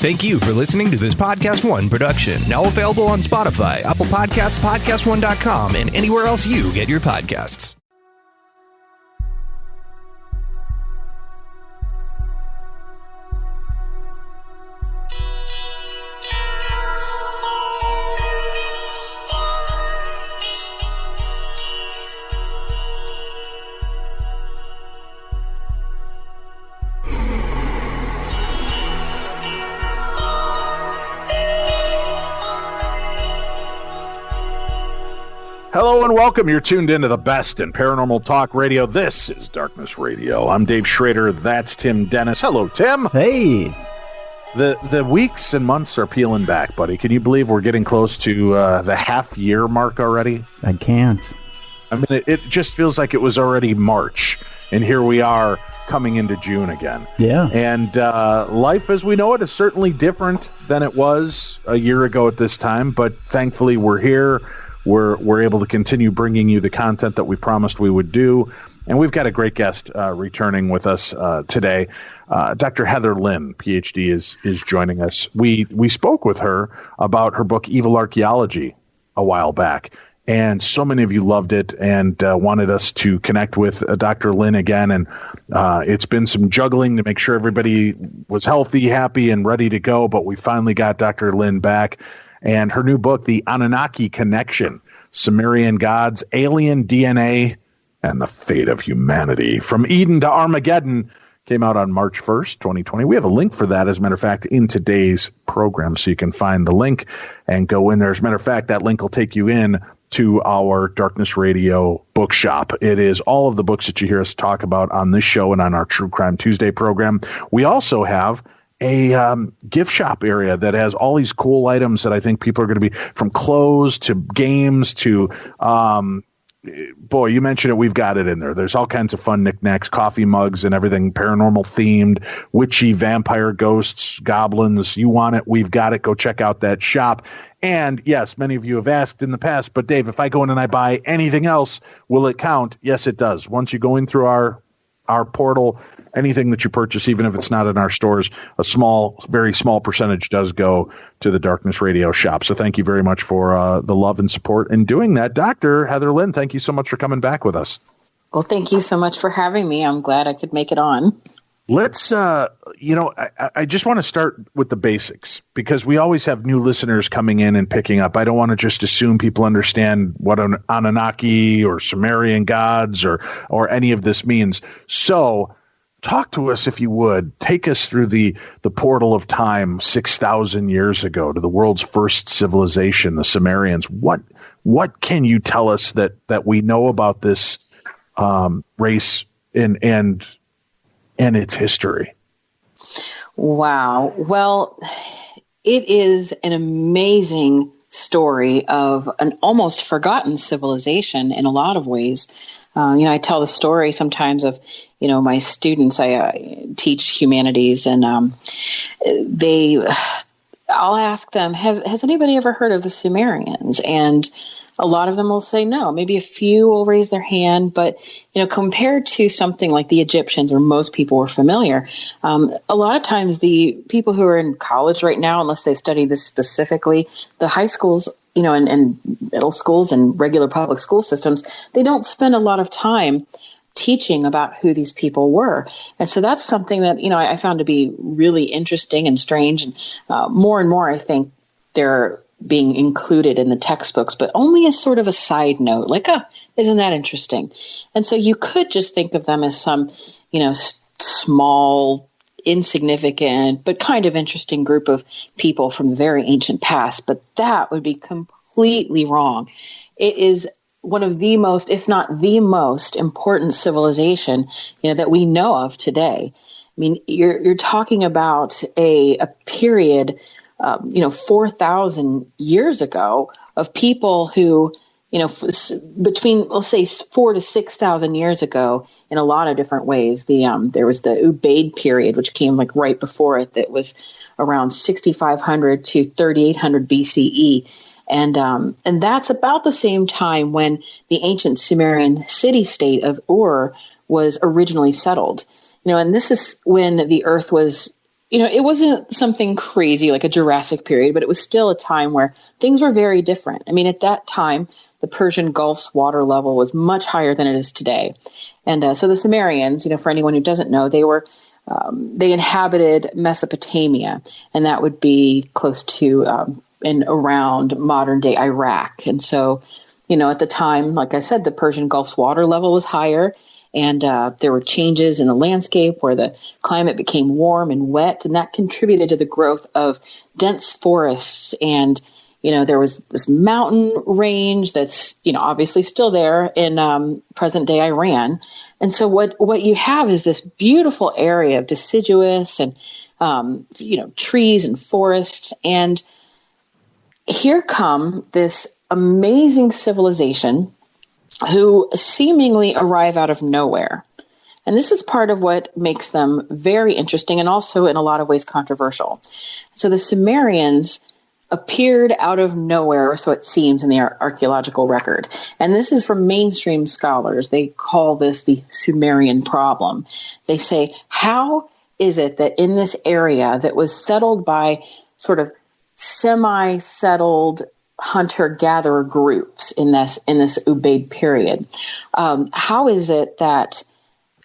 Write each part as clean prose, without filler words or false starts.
Thank you for listening to this Podcast One production, now available on Spotify, Apple Podcasts, PodcastOne.com, and anywhere else you get your podcasts. Hello and welcome. You're tuned into the best in paranormal talk radio. This is Darkness Radio. I'm Dave Schrader. That's Tim Dennis. Hello, Tim. Hey. The weeks and months are peeling back, buddy. Can you believe we're getting close to the half-year mark already? I can't. I mean, it just feels like it was already March, and here we are coming into June again. Yeah. And life as we know it is certainly different than it was a year ago at this time, but thankfully we're here. We're able to continue bringing you the content that we promised we would do. And we've got a great guest returning with us today. Dr. Heather Lynn, PhD, is joining us. We spoke with her about her book, Evil Archaeology, a while back. And so many of you loved it and wanted us to connect with Dr. Lynn again. And it's been some juggling to make sure everybody was healthy, happy, and ready to go. But we finally got Dr. Lynn back. And her new book, The Anunnaki Connection, Sumerian Gods, Alien DNA, and the Fate of Humanity. From Eden to Armageddon, came out on March 1st, 2020. We have a link for that, as a matter of fact, in today's program, so you can find the link and go in there. As a matter of fact, that link will take you in to our Darkness Radio bookshop. It is all of the books that you hear us talk about on this show and on our True Crime Tuesday program. We also have a gift shop area that has all these cool items that I think people are going to be, from clothes to games to, boy, you mentioned it, we've got it in there. There's all kinds of fun knickknacks, coffee mugs and everything paranormal themed, witchy, vampire, ghosts, goblins. You want it, we've got it. Go check out that shop. And yes, many of you have asked in the past, but Dave, if I go in and I buy anything else, will it count? Yes, it does. Once you go in through our portal, anything that you purchase, even if it's not in our stores, a small, very small percentage does go to the Darkness Radio shop. So thank you very much for the love and support in doing that. Dr. Heather Lynn, thank you so much for coming back with us. Well, thank you so much for having me. I'm glad I could make it on. Let's, I just want to start with the basics, because we always have new listeners coming in and picking up. I don't want to just assume people understand what an Anunnaki or Sumerian gods or any of this means. So talk to us, if you would. Take us through the portal of time 6,000 years ago to the world's first civilization, the Sumerians. What can you tell us that we know about this race and its history? Wow. Well, it is an amazing story of an almost forgotten civilization in a lot of ways. I tell the story sometimes of, my students. I teach humanities, and I'll ask them, has anybody ever heard of the Sumerians? And a lot of them will say no. Maybe a few will raise their hand, but compared to something like the Egyptians, where most people were familiar, a lot of times the people who are in college right now, unless they've studied this specifically, the high schools, and middle schools and regular public school systems, they don't spend a lot of time teaching about who these people were. And so that's something that, I found to be really interesting and strange. And more, I think they're being included in the textbooks, but only as sort of a side note, like, isn't that interesting? And so you could just think of them as some, small, insignificant, but kind of interesting group of people from the very ancient past. But that would be completely wrong. It is one of the most, if not the most important civilization, that we know of today. I mean, you're talking about a period, 4,000 years ago of people who, between, let's say, 4,000 to 6,000 years ago, in a lot of different ways. There was the Ubaid period, which came like right before it, that was around 6,500 to 3,800 BCE. And that's about the same time when the ancient Sumerian city-state of Ur was originally settled. And this is when the earth was it wasn't something crazy like a Jurassic period, but it was still a time where things were very different. I mean, at that time, the Persian Gulf's water level was much higher than it is today. And so the Sumerians, for anyone who doesn't know, they inhabited Mesopotamia, and that would be close to and around modern day Iraq. And so, at the time, like I said, the Persian Gulf's water level was higher. And there were changes in the landscape where the climate became warm and wet, and that contributed to the growth of dense forests. And, there was this mountain range that's, obviously still there in present day Iran. And so what you have is this beautiful area of deciduous and, trees and forests. And here come this amazing civilization who seemingly arrive out of nowhere. And this is part of what makes them very interesting and also in a lot of ways controversial. So the Sumerians appeared out of nowhere, so it seems in the archaeological record. And this is from mainstream scholars. They call this the Sumerian Problem. They say, how is it that in this area that was settled by sort of semi-settled hunter-gatherer groups in this Ubaid period, how is it that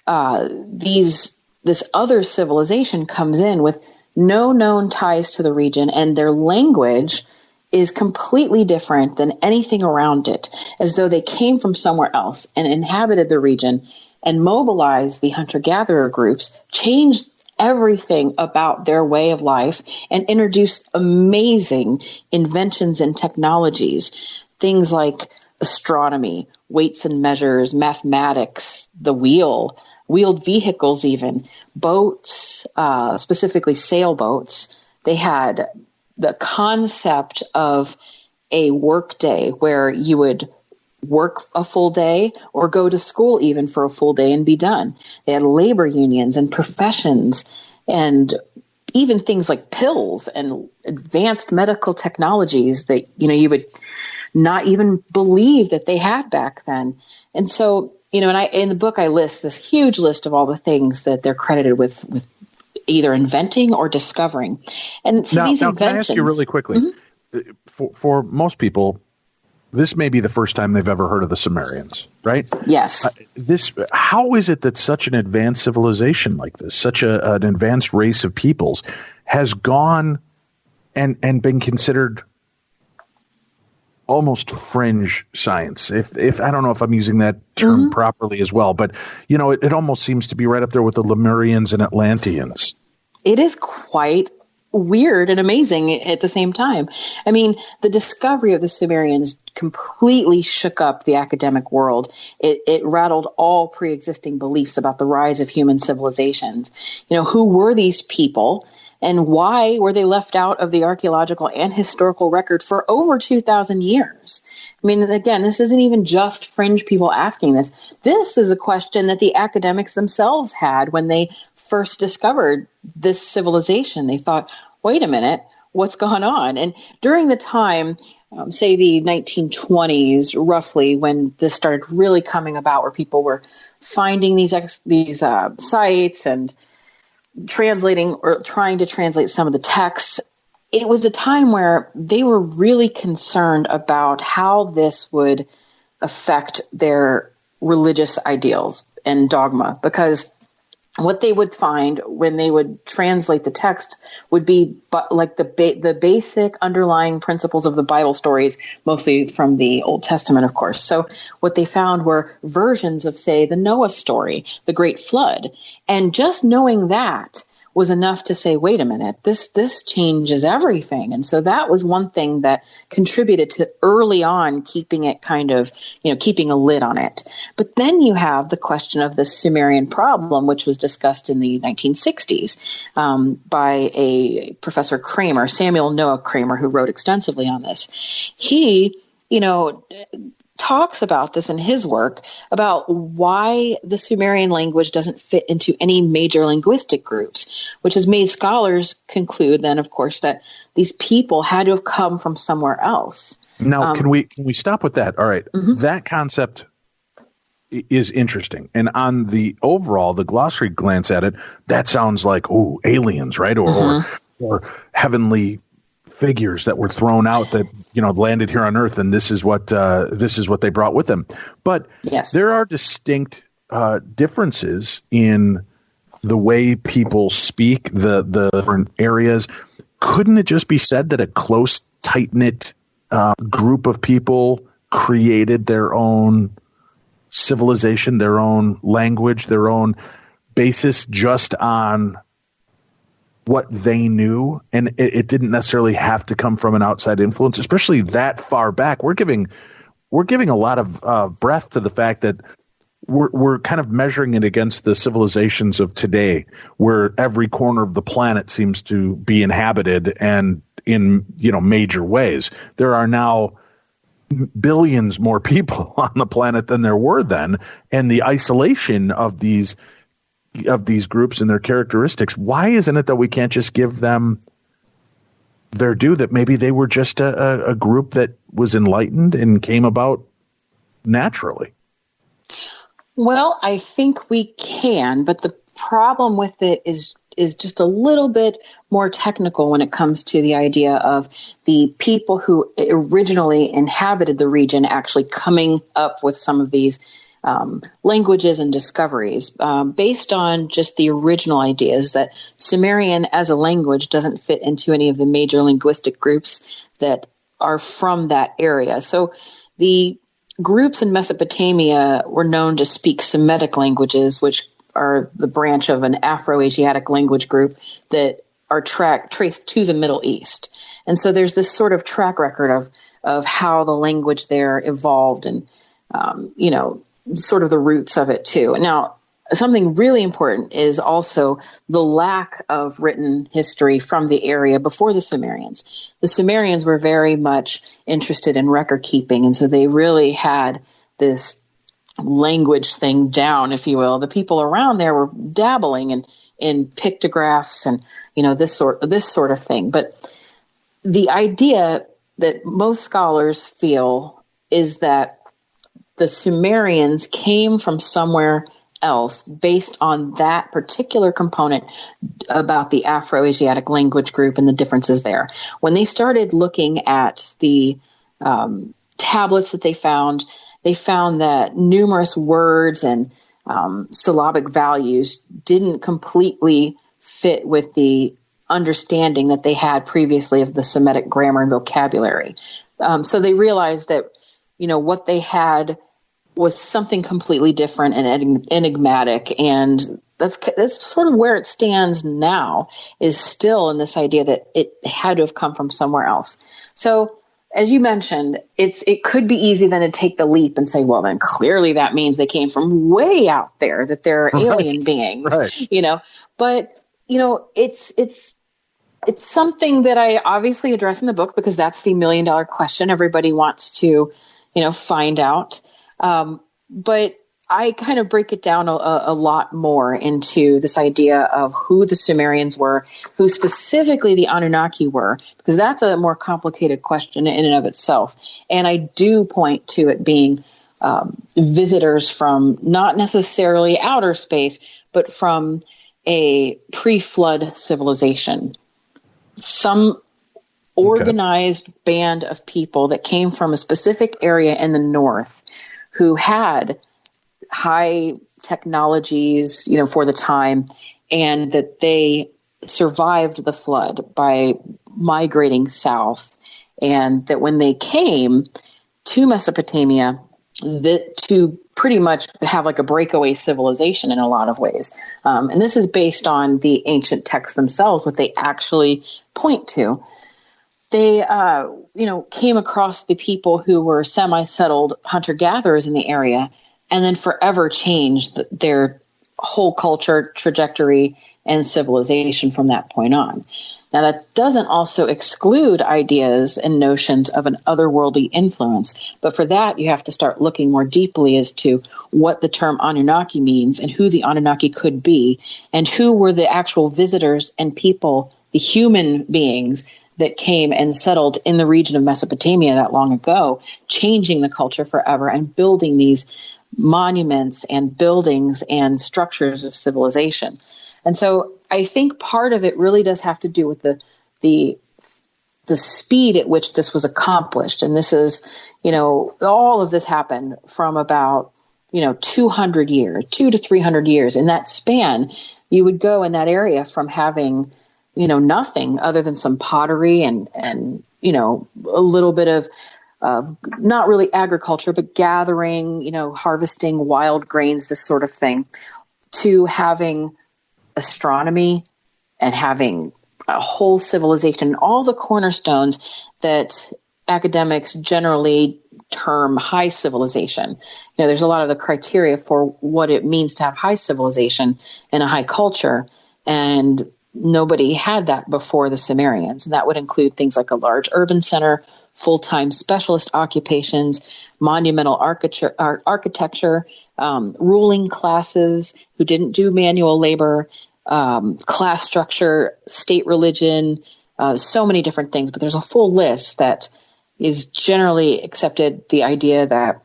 this other civilization comes in with no known ties to the region, and their language is completely different than anything around it, as though they came from somewhere else and inhabited the region and mobilized the hunter-gatherer groups, changed everything about their way of life, and introduced amazing inventions and technologies, things like astronomy, weights and measures, mathematics, the wheeled vehicles even, boats, specifically sailboats. They had the concept of a work day where you would work a full day or go to school even for a full day and be done. They had labor unions and professions and even things like pills and advanced medical technologies that, you would not even believe that they had back then. And so, and in the book, I list this huge list of all the things that they're credited with either inventing or discovering. And so these inventions. Can I ask you really quickly? Mm-hmm. For most people, this may be the first time they've ever heard of the Sumerians, right? Yes. How is it that such an advanced civilization like this, such an advanced race of peoples, has gone and been considered almost fringe science? If I don't know if I'm using that term properly as well, but it almost seems to be right up there with the Lemurians and Atlanteans. It is quite weird and amazing at the same time. I mean, the discovery of the Sumerians completely shook up the academic world. It rattled all pre-existing beliefs about the rise of human civilizations. Who were these people? And why were they left out of the archaeological and historical record for over 2,000 years? I mean, again, this isn't even just fringe people asking this. This is a question that the academics themselves had when they first discovered this civilization. They thought, wait a minute, what's going on? And during the time, say the 1920s, roughly, when this started really coming about, where people were finding these sites and translating or trying to translate some of the texts, it was a time where they were really concerned about how this would affect their religious ideals and dogma, because what they would find when they would translate the text would be like the basic underlying principles of the Bible stories, mostly from the Old Testament, of course. So what they found were versions of, say, the Noah story, the Great Flood. And just knowing that was enough to say, wait a minute, this changes everything. And so that was one thing that contributed to early on keeping it kind of, keeping a lid on it. But then you have the question of the Sumerian problem, which was discussed in the 1960s by a Professor Kramer, Samuel Noah Kramer, who wrote extensively on this. He, talks about this in his work about why the Sumerian language doesn't fit into any major linguistic groups, which has made scholars conclude then, of course, that these people had to have come from somewhere else. Now, can we stop with that? All right. That concept is interesting. And on the overall, the glossary glance at it, that sounds like, aliens, right? Or heavenly figures that were thrown out that, landed here on Earth, and this is what they brought with them. But yes, there are distinct differences in the way people speak, the different areas. Couldn't it just be said that a close, tight-knit group of people created their own civilization, their own language, their own basis just on what they knew, and it didn't necessarily have to come from an outside influence, especially that far back? We're giving a lot of breath to the fact that we're kind of measuring it against the civilizations of today, where every corner of the planet seems to be inhabited, and in major ways. There are now billions more people on the planet than there were then, and the isolation of these groups and their characteristics. Why isn't it that we can't just give them their due, that maybe they were just a group that was enlightened and came about naturally? Well, I think we can, but the problem with it is just a little bit more technical when it comes to the idea of the people who originally inhabited the region actually coming up with some of these languages and discoveries based on just the original ideas that Sumerian as a language doesn't fit into any of the major linguistic groups that are from that area. So the groups in Mesopotamia were known to speak Semitic languages, which are the branch of an Afro-Asiatic language group that are traced to the Middle East. And so there's this sort of track record of how the language there evolved and, sort of the roots of it too. Now, something really important is also the lack of written history from the area before the Sumerians. The Sumerians were very much interested in record keeping, and so they really had this language thing down, if you will. The people around there were dabbling in pictographs and this sort of thing. But the idea that most scholars feel is that the Sumerians came from somewhere else based on that particular component about the Afro-Asiatic language group and the differences there. When they started looking at the tablets that they found that numerous words and syllabic values didn't completely fit with the understanding that they had previously of the Semitic grammar and vocabulary. So they realized that, what they had was something completely different and enigmatic, and that's sort of where it stands now, is still in this idea that it had to have come from somewhere else. So, as you mentioned, it could be easy then to take the leap and say, well, then clearly that means they came from way out there, that they're alien beings, right. But it's something that I obviously address in the book, because that's the $1 million question everybody wants to, find out. But I kind of break it down a lot more into this idea of who the Sumerians were, who specifically the Anunnaki were, because that's a more complicated question in and of itself. And I do point to it being visitors from not necessarily outer space, but from a pre-flood civilization. Some organized band of people that came from a specific area in the north who had high technologies, for the time, and that they survived the flood by migrating south, and that when they came to Mesopotamia, to pretty much have like a breakaway civilization in a lot of ways. And this is based on the ancient texts themselves, what they actually point to. They, came across the people who were semi-settled hunter-gatherers in the area, and then forever changed their whole culture, trajectory, and civilization from that point on. Now, that doesn't also exclude ideas and notions of an otherworldly influence, but for that, you have to start looking more deeply as to what the term Anunnaki means and who the Anunnaki could be, and who were the actual visitors and people, the human beings that came and settled in the region of Mesopotamia that long ago, changing the culture forever and building these monuments and buildings and structures of civilization. And so I think part of it really does have to do with the speed at which this was accomplished. And this is, all of this happened from about, 200 years, 200 to 300 years. In that span, you would go in that area from having, nothing other than some pottery and a little bit of not really agriculture, but gathering, harvesting wild grains, this sort of thing, to having astronomy and having a whole civilization, all the cornerstones that academics generally term high civilization. There's a lot of the criteria for what it means to have high civilization and a high culture, and nobody had that before the Sumerians. And that would include things like a large urban center, full-time specialist occupations, monumental architecture, ruling classes who didn't do manual labor, class structure, state religion, so many different things. But there's a full list that is generally accepted, the idea that,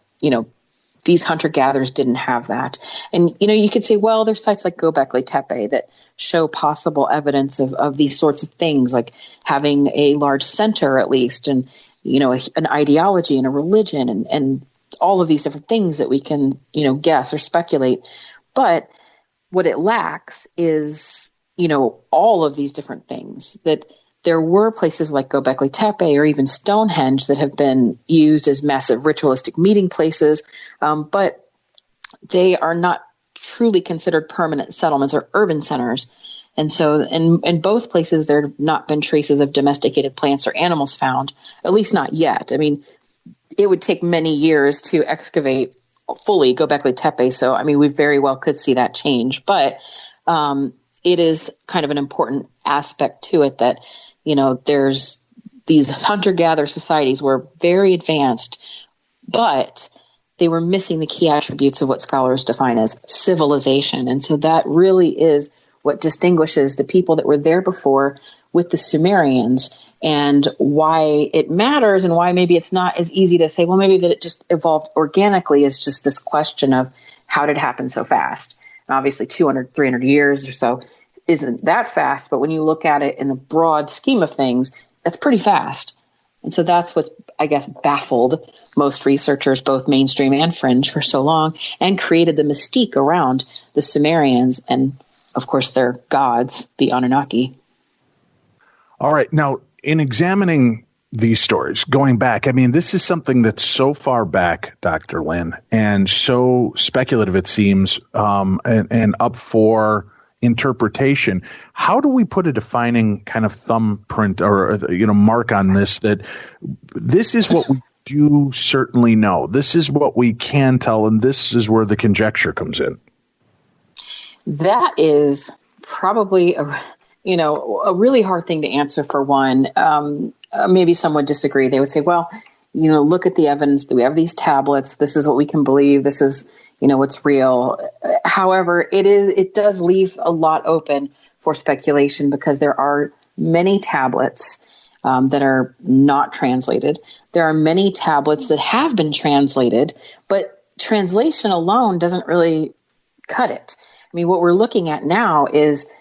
these hunter-gatherers didn't have that. And, you could say, well, there's sites like Göbekli Tepe that show possible evidence of these sorts of things, like having a large center at least, and, an ideology and a religion and all of these different things that we can, guess or speculate. But what it lacks is, all of these different things. That there were places like Göbekli Tepe or even Stonehenge that have been used as massive ritualistic meeting places, but they are not truly considered permanent settlements or urban centers. And so in both places, there have not been traces of domesticated plants or animals found, at least not yet. I mean, it would take many years to excavate fully Göbekli Tepe. So, we very well could see that change. But it is kind of an important aspect to it that, there's these hunter-gatherer societies were very advanced, but they were missing the key attributes of what scholars define as civilization. And so that really is what distinguishes the people that were there before with the Sumerians, and why it matters, and why maybe it's not as easy to say, well, maybe that it just evolved organically, is just this question of how did it happen so fast? And obviously 200, 300 years or so isn't that fast, but when you look at it in the broad scheme of things, that's pretty fast. And so that's what's, I guess, baffled most researchers, both mainstream and fringe, for so long, and created the mystique around the Sumerians and, of course, their gods, the Anunnaki. All right. Now, in examining these stories, going back, this is something that's so far back, Dr. Lynn, and so speculative, it seems, and up for interpretation. How do we put a defining kind of thumbprint or mark on this, that this is what we do certainly know, this is what we can tell, and this is where the conjecture comes in? That is probably a really hard thing to answer. For one, maybe some would disagree. They would say, well, look at the evidence. We have these tablets. This is what we can believe. This is, what's real. However, it does leave a lot open for speculation, because there are many tablets that are not translated. There are many tablets that have been translated, but translation alone doesn't really cut it. What we're looking at now is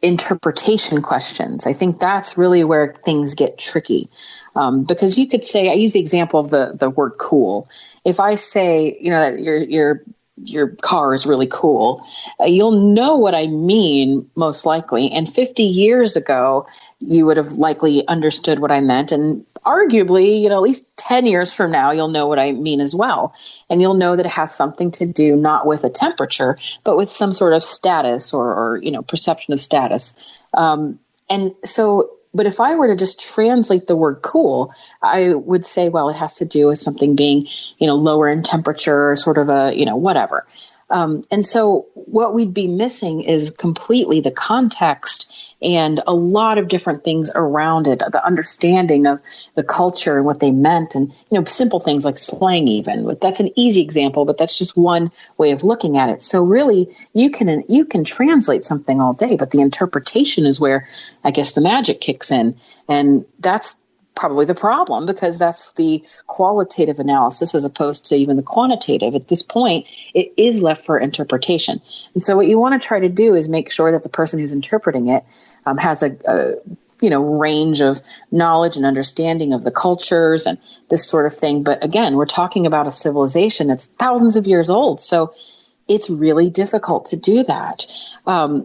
interpretation questions. I think that's really where things get tricky, because you could say, I use the example of the word cool. If I say, that your car is really cool, you'll know what I mean, most likely. And 50 years ago, you would have likely understood what I meant. And arguably, at least 10 years from now, you'll know what I mean as well. And you'll know that it has something to do not with a temperature, but with some sort of status or perception of status. And so, but if I were to just translate the word cool, I would say, well, it has to do with something being, lower in temperature, or sort of a, whatever. And so what we'd be missing is completely the context and a lot of different things around it, the understanding of the culture and what they meant, and, simple things like slang even. But that's an easy example, but that's just one way of looking at it. So really, you can translate something all day, but the interpretation is where, I guess, the magic kicks in. And that's probably the problem, because that's the qualitative analysis as opposed to even the quantitative. At this point, it is left for interpretation. And so what you want to try to do is make sure that the person who's interpreting it has a range of knowledge and understanding of the cultures and this sort of thing. But again, we're talking about a civilization that's thousands of years old. So it's really difficult to do that.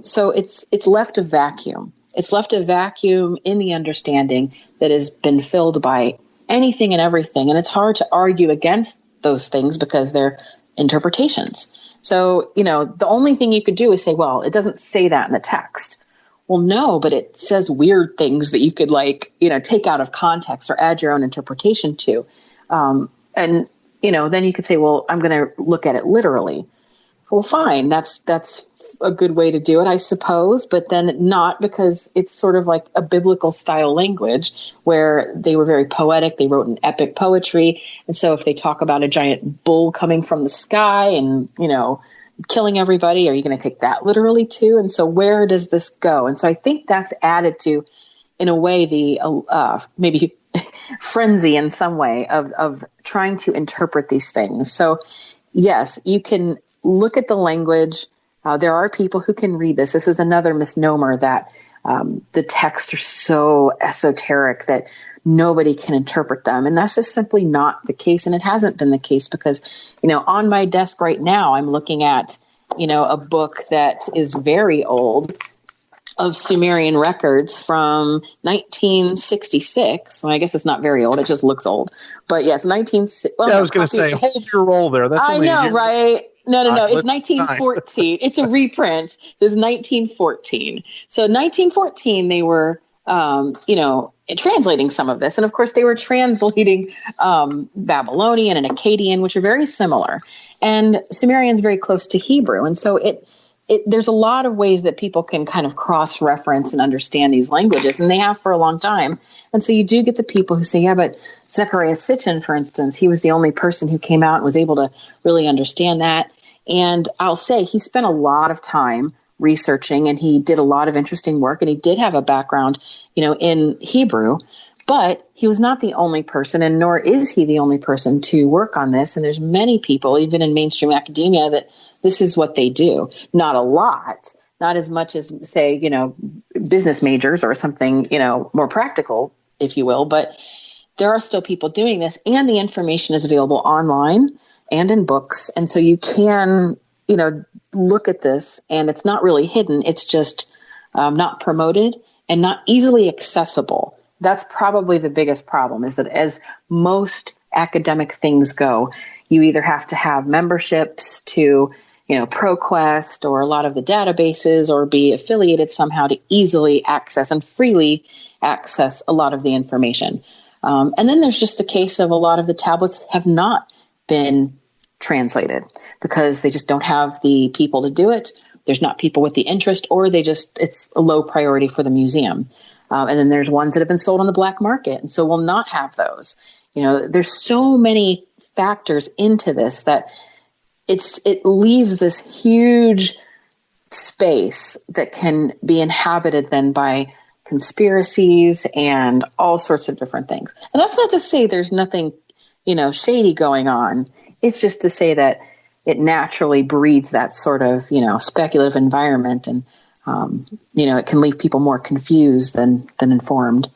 So it's left a vacuum. It's left a vacuum in the understanding that has been filled by anything and everything. And it's hard to argue against those things because they're interpretations. So, the only thing you could do is say, well, it doesn't say that in the text. Well, no, but it says weird things that you could take out of context or add your own interpretation to. Then you could say, well, I'm going to look at it literally. Well, fine. That's a good way to do it, I suppose, but then not, because it's sort of like a biblical style language where they were very poetic. They wrote in epic poetry. And so if they talk about a giant bull coming from the sky and, killing everybody, are you going to take that literally too? And so where does this go? And so I think that's added to, in a way, the maybe frenzy in some way of trying to interpret these things. So yes, you can look at the language. There are people who can read this. This is another misnomer that the texts are so esoteric that nobody can interpret them. And that's just simply not the case. And it hasn't been the case because, on my desk right now, I'm looking at, a book that is very old of Sumerian records from 1966. Well, I guess it's not very old. It just looks old. But yes, I was going to say, hold your roll there. That's I know, right? No. It's 1914. It's a reprint. This is 1914. So 1914, they were, translating some of this. And of course, they were translating Babylonian and Akkadian, which are very similar. And Sumerian is very close to Hebrew. And so there's a lot of ways that people can kind of cross-reference and understand these languages, and they have for a long time. And so you do get the people who say, yeah, but Zechariah Sitchin, for instance, he was the only person who came out and was able to really understand that. And I'll say he spent a lot of time researching, and he did a lot of interesting work, and he did have a background, in Hebrew, but he was not the only person, and nor is he the only person to work on this. And there's many people, even in mainstream academia, that this is what they do. Not a lot, not as much as, say, business majors or something, more practical, if you will, but there are still people doing this, and the information is available online and in books. And so you can, look at this, and it's not really hidden. It's just not promoted and not easily accessible. That's probably the biggest problem, is that as most academic things go, you either have to have memberships to, ProQuest or a lot of the databases, or be affiliated somehow to easily access and freely access a lot of the information. And then there's just the case of a lot of the tablets have not been translated because they just don't have the people to do it. There's not people with the interest, or it's a low priority for the museum. And then there's ones that have been sold on the black market, and so we'll not have those. There's so many factors into this that it leaves this huge space that can be inhabited then by conspiracies and all sorts of different things. And that's not to say there's nothing, shady going on. It's just to say that it naturally breeds that sort of, speculative environment, and, it can leave people more confused than informed.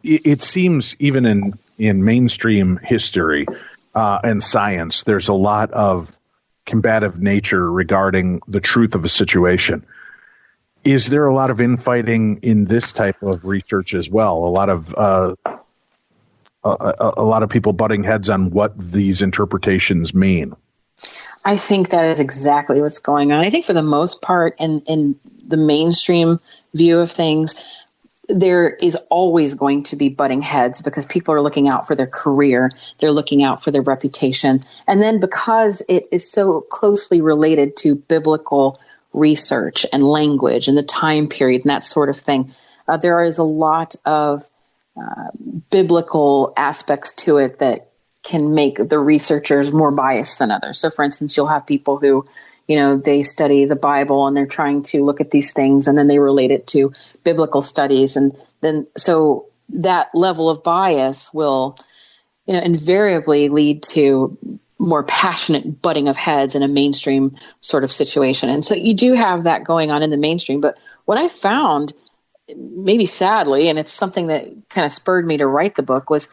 It seems even in mainstream history and science, there's a lot of combative nature regarding the truth of a situation. Is there a lot of infighting in this type of research as well? A lot of people butting heads on what these interpretations mean. I think that is exactly what's going on. I think for the most part, in the mainstream view of things, there is always going to be butting heads because people are looking out for their career. They're looking out for their reputation. And then because it is so closely related to biblical research and language and the time period and that sort of thing, there is a lot of biblical aspects to it that can make the researchers more biased than others. So, for instance, you'll have people who, they study the Bible and they're trying to look at these things and then they relate it to biblical studies. And then, so that level of bias will, invariably lead to more passionate butting of heads in a mainstream sort of situation. And so you do have that going on in the mainstream. But what I found, maybe sadly, and it's something that kind of spurred me to write the book, was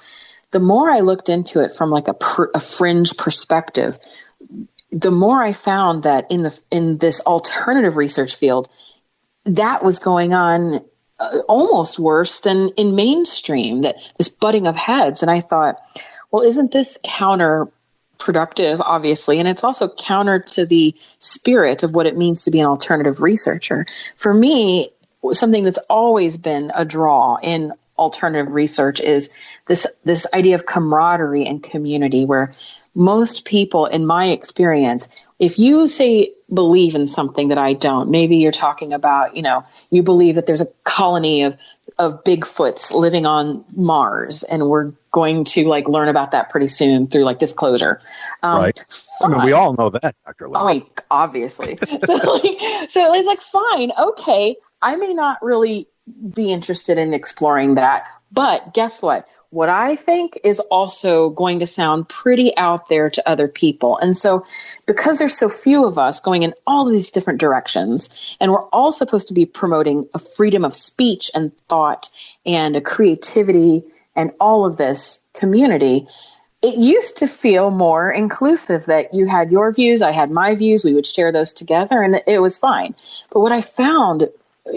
the more I looked into it from like a fringe perspective, the more I found that in this alternative research field, that was going on almost worse than in mainstream, that this butting of heads. And I thought, well, isn't this counterproductive, obviously? And it's also counter to the spirit of what it means to be an alternative researcher. For me, something that's always been a draw in alternative research is this idea of camaraderie and community, where most people, in my experience, if you say believe in something that I don't, maybe you're talking about, you believe that there's a colony of Bigfoots living on Mars, and we're going to learn about that pretty soon through disclosure. Right. I mean, we all know that, Dr. Lynn. Oh, obviously. so it's fine. Okay. I may not really be interested in exploring that, but guess what? What I think is also going to sound pretty out there to other people. And so because there's so few of us going in all of these different directions, and we're all supposed to be promoting a freedom of speech and thought and a creativity and all of this community, it used to feel more inclusive, that you had your views, I had my views, we would share those together, and it was fine. But what I found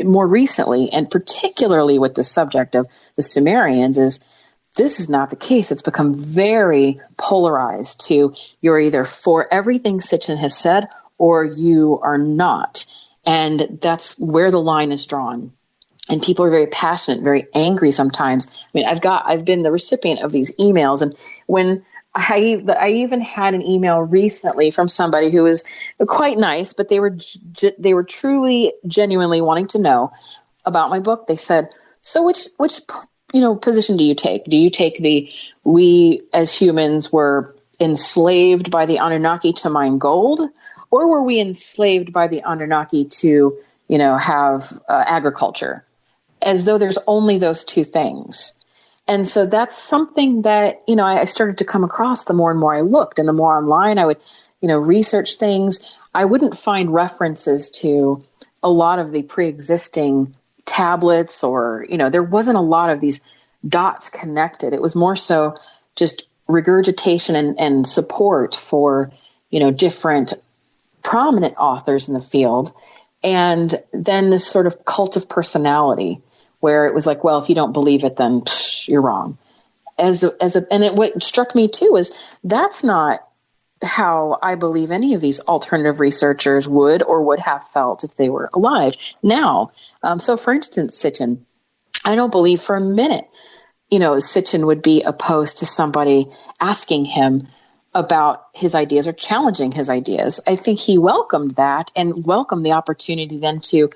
more recently, and particularly with the subject of the Sumerians, is this is not the case. It's become very polarized to you're either for everything Sitchin has said or you are not. And that's where the line is drawn. And people are very passionate, very angry sometimes. I mean, I've been the recipient of these emails, and when I even had an email recently from somebody who was quite nice, but they were truly, genuinely wanting to know about my book. They said, so which position do you take? Do you take we as humans were enslaved by the Anunnaki to mine gold, or were we enslaved by the Anunnaki to, have agriculture? As though there's only those two things. And so that's something that, I started to come across the more and more I looked, and the more online I would, research things. I wouldn't find references to a lot of the pre-existing tablets, or, there wasn't a lot of these dots connected. It was more so just regurgitation and support for, different prominent authors in the field. And then this sort of cult of personality, where it was like, well, if you don't believe it, then you're wrong. What struck me too is that's not how I believe any of these alternative researchers would have felt if they were alive now. So for instance, Sitchin, I don't believe for a minute, Sitchin would be opposed to somebody asking him about his ideas or challenging his ideas. I think he welcomed that and welcomed the opportunity then to,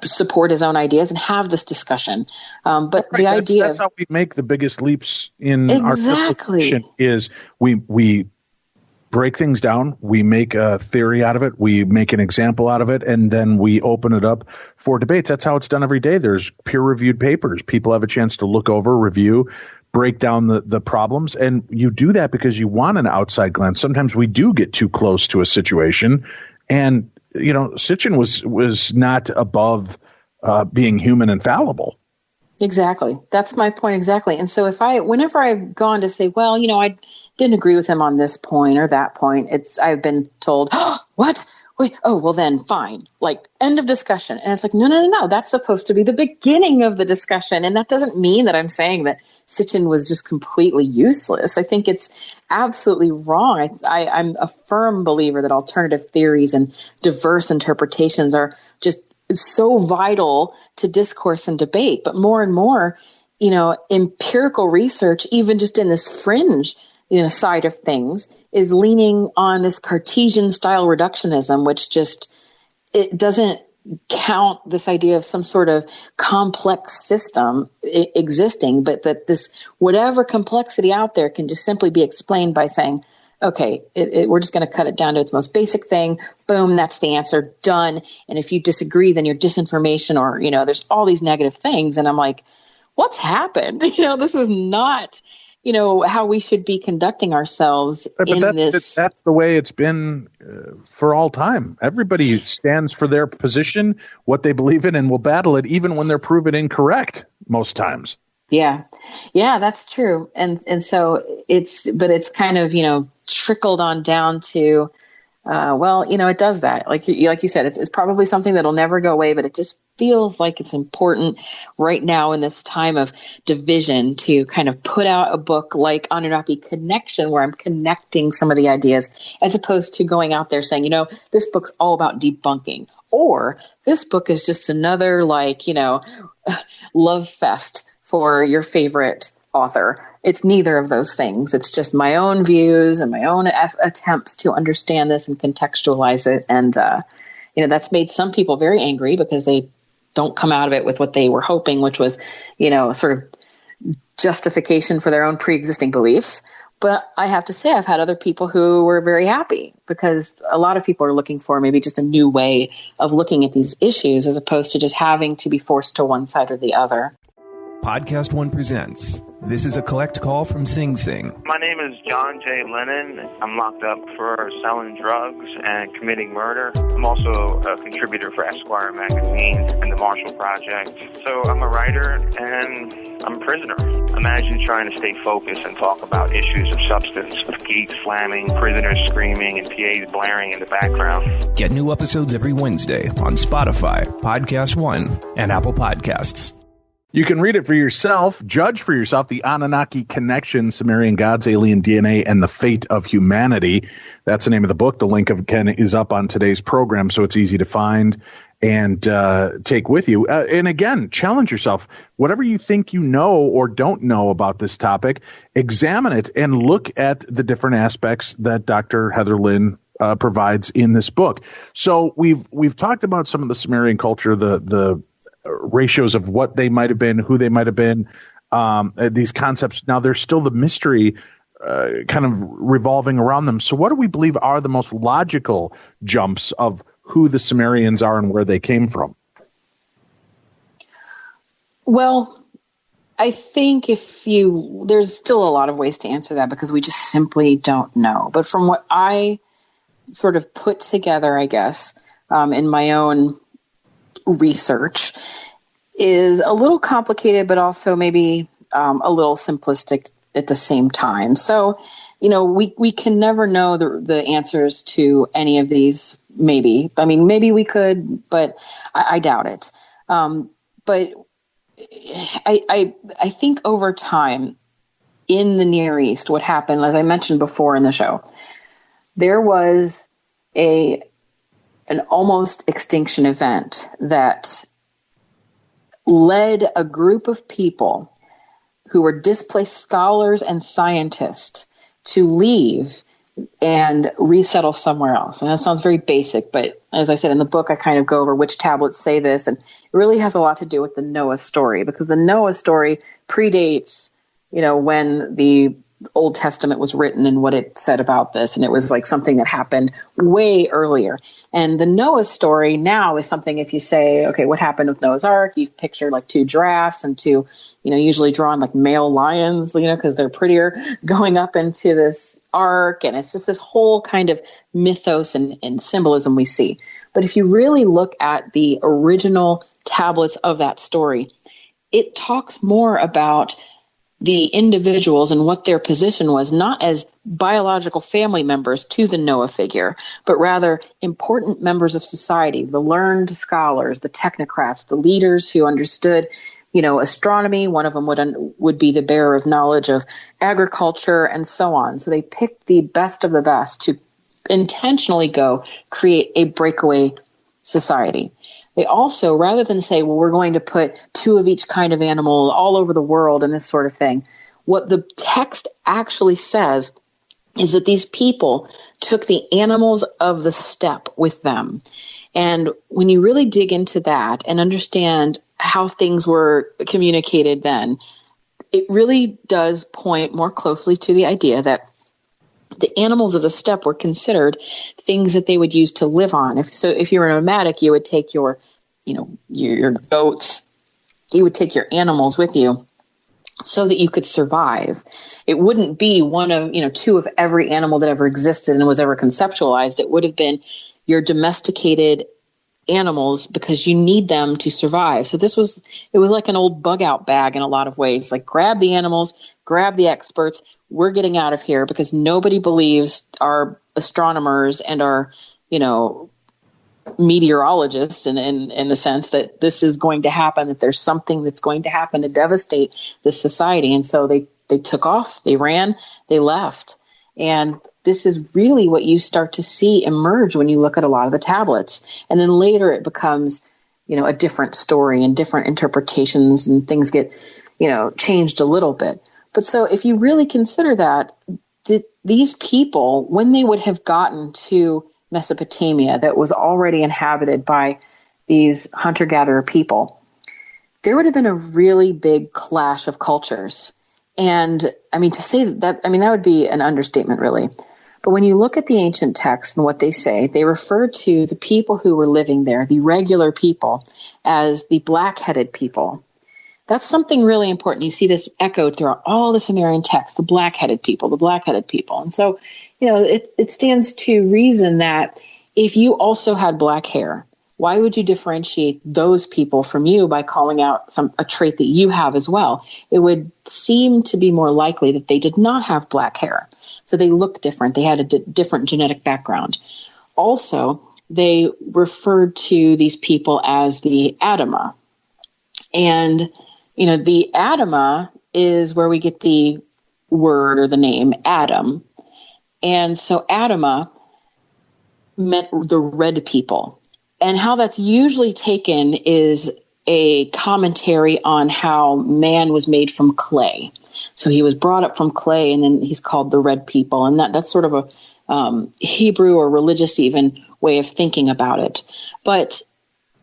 support his own ideas and have this discussion. But right, the idea that's how we make the biggest leaps in our civilization is we break things down, we make a theory out of it, we make an example out of it, and then we open it up for debates. That's how it's done every day. There's peer-reviewed papers. People have a chance to look over, review, break down the problems, and you do that because you want an outside glance. Sometimes we do get too close to a situation, and Sitchin was not above being human and fallible. Exactly. That's my point exactly. And so whenever I've gone to say, well, I didn't agree with him on this point or that point, I've been told, oh, what? Wait, oh, well then fine. End of discussion. And it's like, no. That's supposed to be the beginning of the discussion. And that doesn't mean that I'm saying that Sitchin was just completely useless. I think it's absolutely wrong. I'm a firm believer that alternative theories and diverse interpretations are just so vital to discourse and debate. But more and more, empirical research, even just in this fringe side of things, is leaning on this Cartesian style reductionism, which it doesn't count this idea of some sort of complex system existing, but that this whatever complexity out there can just simply be explained by saying, okay, we're just going to cut it down to its most basic thing. Boom, that's the answer, done. And if you disagree, then you're disinformation, or, there's all these negative things. And I'm like, what's happened? This is not, how we should be conducting ourselves That's the way it's been for all time. Everybody stands for their position, what they believe in, and will battle it even when they're proven incorrect most times. Yeah, that's true. And so it's kind of, trickled on down to, it does that. Like you said, it's probably something that'll never go away, but it just feels like it's important right now in this time of division to kind of put out a book like Anunnaki Connection, where I'm connecting some of the ideas, as opposed to going out there saying, this book's all about debunking, or this book is just another love fest for your favorite author. It's neither of those things. It's just my own views and my own attempts to understand this and contextualize it. And, that's made some people very angry because they don't come out of it with what they were hoping, which was, sort of justification for their own pre-existing beliefs. But I have to say, I've had other people who were very happy, because a lot of people are looking for maybe just a new way of looking at these issues, as opposed to just having to be forced to one side or the other. Podcast One presents. This is a collect call from Sing Sing. My name is John J. Lennon. I'm locked up for selling drugs and committing murder. I'm also a contributor for Esquire magazine and the Marshall Project. So I'm a writer and I'm a prisoner. Imagine trying to stay focused and talk about issues of substance, with gates slamming, prisoners screaming, and PAs blaring in the background. Get new episodes every Wednesday on Spotify, Podcast One, and Apple Podcasts. You can read it for yourself, judge for yourself, the Anunnaki Connection, Sumerian Gods, Alien DNA, and the Fate of Humanity. That's the name of the book. The link is up on today's program, so it's easy to find and take with you. And again, challenge yourself. Whatever you think you know or don't know about this topic, examine it and look at the different aspects that Dr. Heather Lynn provides in this book. So we've talked about some of the Sumerian culture, the ratios of what they might have been, who they might have been, these concepts. Now, there's still the mystery kind of revolving around them. So what do we believe are the most logical jumps of who the Sumerians are and where they came from? Well, I think there's still a lot of ways to answer that, because we just simply don't know. But from what I sort of put together, I guess, in my own research, is a little complicated, but also maybe a little simplistic at the same time. So, we can never know the answers to any of these. Maybe we could, but I doubt it. But I think over time in the Near East, what happened, as I mentioned before in the show, there was an almost extinction event that led a group of people who were displaced scholars and scientists to leave and resettle somewhere else. And that sounds very basic, but as I said in the book, I kind of go over which tablets say this, and it really has a lot to do with the Noah story, because the Noah story predates, when the Old Testament was written and what it said about this. And it was like something that happened way earlier. And the Noah story now is something, if you say, okay, what happened with Noah's Ark? You picture like two giraffes and two, usually drawn like male lions, because they're prettier, going up into this ark. And it's just this whole kind of mythos and symbolism we see. But if you really look at the original tablets of that story, it talks more about the individuals and what their position was, not as biological family members to the Noah figure, but rather important members of society, the learned scholars, the technocrats, the leaders who understood, astronomy. One of them would be the bearer of knowledge of agriculture and so on. So they picked the best of the best to intentionally go create a breakaway society. They also, rather than say, well, we're going to put two of each kind of animal all over the world and this sort of thing, what the text actually says is that these people took the animals of the steppe with them. And when you really dig into that and understand how things were communicated then, it really does point more closely to the idea that the animals of the steppe were considered things that they would use to live on. If you were a nomadic, you would take your goats you would take your animals with you so that you could survive. It wouldn't be one of, two of every animal that ever existed and was ever conceptualized. It would have been your domesticated animals because you need them to survive. So it was like an old bug out bag in a lot of ways. Like, grab the animals, grab the experts. We're getting out of here because nobody believes our astronomers and our, meteorologists in the sense that this is going to happen, that there's something that's going to happen to devastate this society. And so they took off, they ran, they left. And this is really what you start to see emerge when you look at a lot of the tablets. And then later it becomes, a different story and different interpretations, and things get, changed a little bit. But so if you really consider that these people, when they would have gotten to Mesopotamia that was already inhabited by these hunter-gatherer people, there would have been a really big clash of cultures. And to say that would be an understatement, really. But when you look at the ancient texts and what they say, they refer to the people who were living there, the regular people, as the black-headed people. That's something really important. You see this echoed throughout all the Sumerian texts, the black-headed people, the black-headed people. And so, it stands to reason that if you also had black hair, why would you differentiate those people from you by calling out a trait that you have as well? It would seem to be more likely that they did not have black hair. So they looked different. They had a different genetic background. Also, they referred to these people as the Adama. And, the Adama is where we get the word or the name Adam. And so Adama meant the red people. And how that's usually taken is a commentary on how man was made from clay. So he was brought up from clay, and then he's called the red people. And that's sort of a Hebrew or religious even way of thinking about it. But,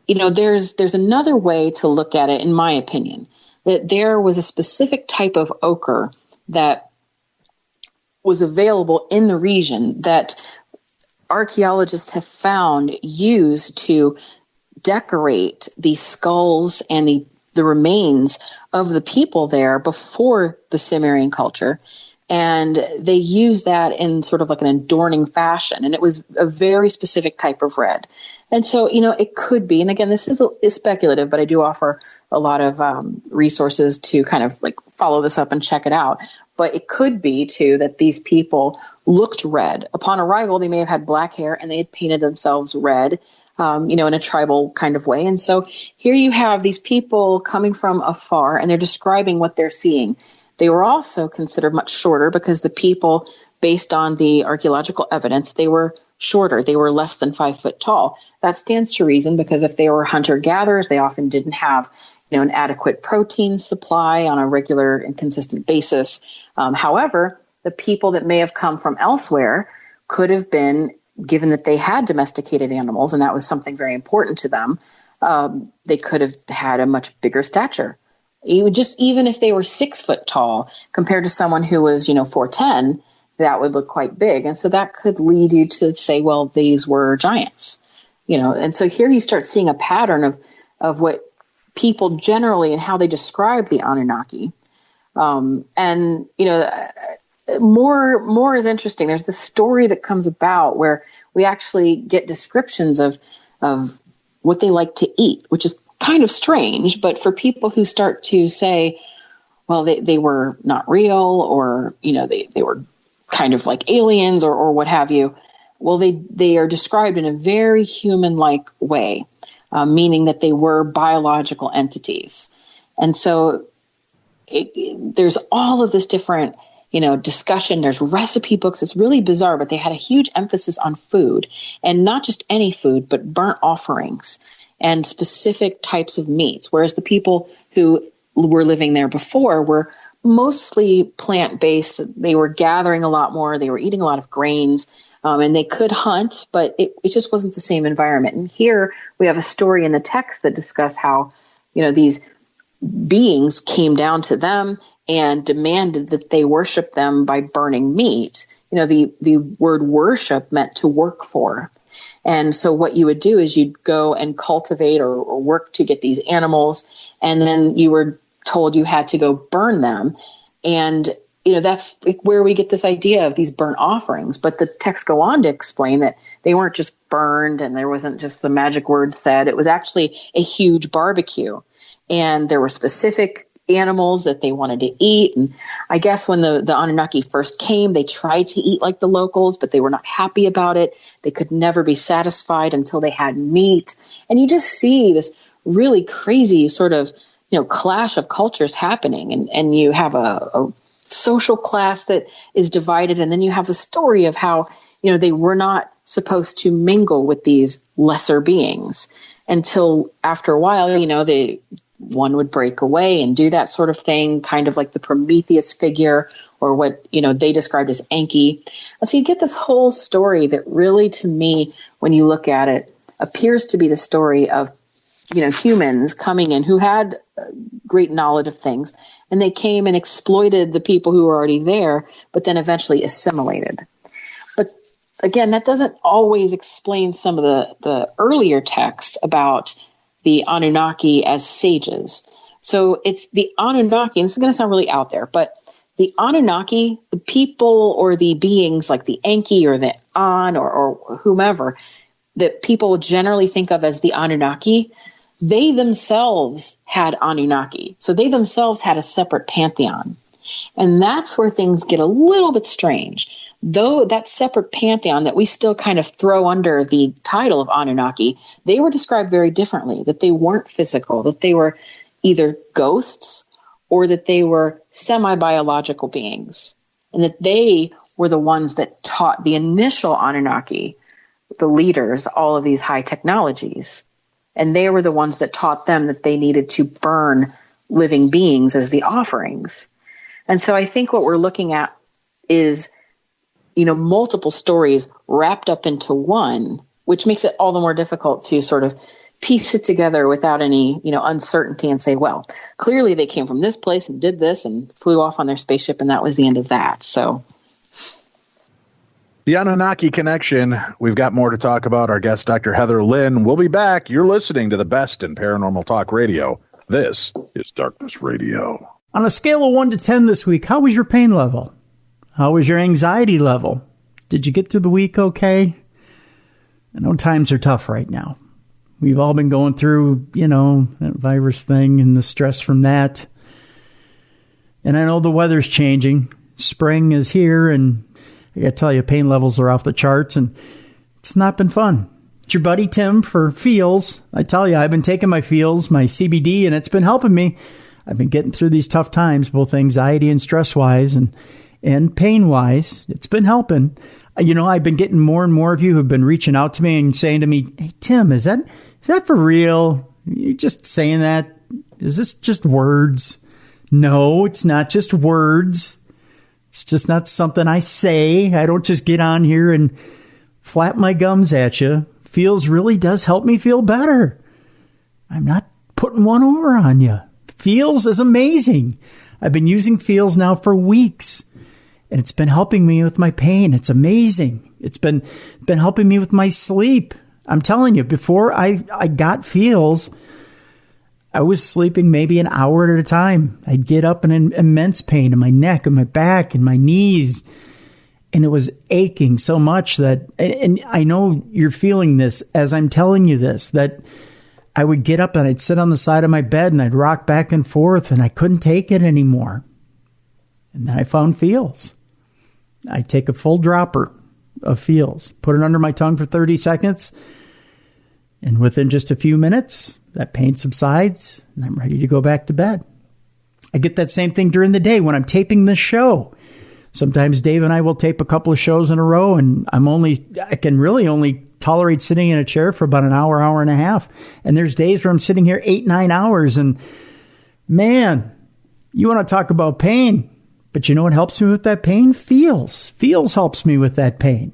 there's another way to look at it, in my opinion, that there was a specific type of ochre that was available in the region that archaeologists have found used to decorate the skulls and the remains of the people there before the Sumerian culture. And they used that in sort of like an adorning fashion. And it was a very specific type of red. And so, it could be, and again, this is speculative, but I do offer a lot of resources to kind of like follow this up and check it out. But it could be, too, that these people looked red. Upon arrival, they may have had black hair and they had painted themselves red, in a tribal kind of way. And so here you have these people coming from afar, and they're describing what they're seeing. They were also considered much shorter because the people, based on the archaeological evidence, they were shorter. They were less than 5 foot tall. That stands to reason because if they were hunter-gatherers, they often didn't have an adequate protein supply on a regular and consistent basis. However, the people that may have come from elsewhere could have been, given that they had domesticated animals, and that was something very important to them, they could have had a much bigger stature. Even if they were 6 foot tall compared to someone who was, 4'10", that would look quite big. And so that could lead you to say, well, these were giants, and so here you start seeing a pattern of what people generally and how they describe the Anunnaki. More is interesting. There's this story that comes about where we actually get descriptions of what they like to eat, which is kind of strange. But for people who start to say, well, they were not real, or, they were kind of like aliens or what have you. Well, they are described in a very human-like way, meaning that they were biological entities. And so there's all of this different, discussion. There's recipe books. It's really bizarre, but they had a huge emphasis on food, and not just any food, but burnt offerings and specific types of meats. Whereas the people who were living there before were mostly plant-based. They were gathering a lot more. They were eating a lot of grains, and they could hunt, but it just wasn't the same environment. And here we have a story in the text that discuss how, these beings came down to them and demanded that they worship them by burning meat. The word worship meant to work for. And so what you would do is you'd go and cultivate or work to get these animals, and then you were told you had to go burn them. And, that's like where we get this idea of these burnt offerings. But the texts go on to explain that they weren't just burned and there wasn't just the magic word said. It was actually a huge barbecue. And there were specific animals that they wanted to eat. And I guess when the Anunnaki first came, they tried to eat like the locals, but they were not happy about it. They could never be satisfied until they had meat. And you just see this really crazy sort of, clash of cultures happening. And you have a social class that is divided. And then you have the story of how, they were not supposed to mingle with these lesser beings until after a while, one would break away and do that sort of thing, kind of like the Prometheus figure, or what, they described as Enki. And so you get this whole story that really, to me, when you look at it, appears to be the story of, humans coming in who had great knowledge of things, and they came and exploited the people who were already there, but then eventually assimilated. But again, that doesn't always explain some of the earlier texts about the Anunnaki as sages. So it's the Anunnaki, and this is going to sound really out there, but the Anunnaki, the people or the beings like the Enki or the An or whomever that people generally think of as the Anunnaki, they themselves had Anunnaki. So they themselves had a separate pantheon. And that's where things get a little bit strange. Though that separate pantheon that we still kind of throw under the title of Anunnaki, they were described very differently, that they weren't physical, that they were either ghosts or that they were semi-biological beings, and that they were the ones that taught the initial Anunnaki, the leaders, all of these high technologies. And they were the ones that taught them that they needed to burn living beings as the offerings. And so I think what we're looking at is, multiple stories wrapped up into one, which makes it all the more difficult to sort of piece it together without any, uncertainty and say, well, clearly they came from this place and did this and flew off on their spaceship, and that was the end of that. So the Anunnaki connection. We've got more to talk about. Our guest, Dr. Heather Lynn, will be back. You're listening to the best in paranormal talk radio. This is Darkness Radio. On a scale of 1 to 10 this week, how was your pain level? How was your anxiety level? Did you get through the week okay? I know times are tough right now. We've all been going through, that virus thing and the stress from that. And I know the weather's changing. Spring is here, and I got to tell you, pain levels are off the charts, and it's not been fun. It's your buddy Tim for Feels. I tell you, I've been taking my Feels, my CBD, and it's been helping me. I've been getting through these tough times, both anxiety and stress-wise and pain-wise. It's been helping. I've been getting more and more of you who've been reaching out to me and saying to me, hey, Tim, is that for real? You're just saying that? Is this just words? No, it's not just words. It's just not something I say. I don't just get on here and flap my gums at you. Feels really does help me feel better. I'm not putting one over on you. Feels is amazing. I've been using Feels now for weeks, and it's been helping me with my pain. It's amazing. It's been helping me with my sleep. I'm telling you, before I got Feels, I was sleeping maybe an hour at a time. I'd get up in immense pain in my neck and my back and my knees. And it was aching so much that, and I know you're feeling this as I'm telling you this, that I would get up and I'd sit on the side of my bed and I'd rock back and forth and I couldn't take it anymore. And then I found Feels. I take a full dropper of Feels, put it under my tongue for 30 seconds. And within just a few minutes, that pain subsides and I'm ready to go back to bed. I get that same thing during the day when I'm taping this show. Sometimes Dave and I will tape a couple of shows in a row, and I can really only tolerate sitting in a chair for about an hour, hour and a half. And there's days where I'm sitting here 8-9 hours, and man, you want to talk about pain. But you know what helps me with that pain? Feels. Feels helps me with that pain.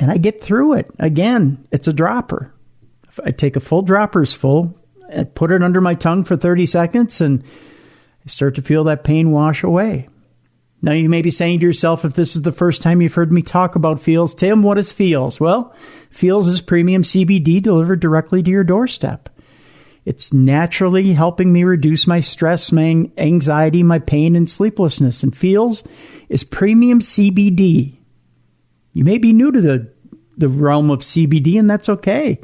And I get through it. Again, it's a dropper. I take a full dropper's full and put it under my tongue for 30 seconds, and I start to feel that pain wash away. Now, you may be saying to yourself, if this is the first time you've heard me talk about Feels, Tim, what is Feels? Well, Feels is premium CBD delivered directly to your doorstep. It's naturally helping me reduce my stress, my anxiety, my pain, and sleeplessness. And Feels is premium CBD. You may be new to the realm of CBD, and that's okay.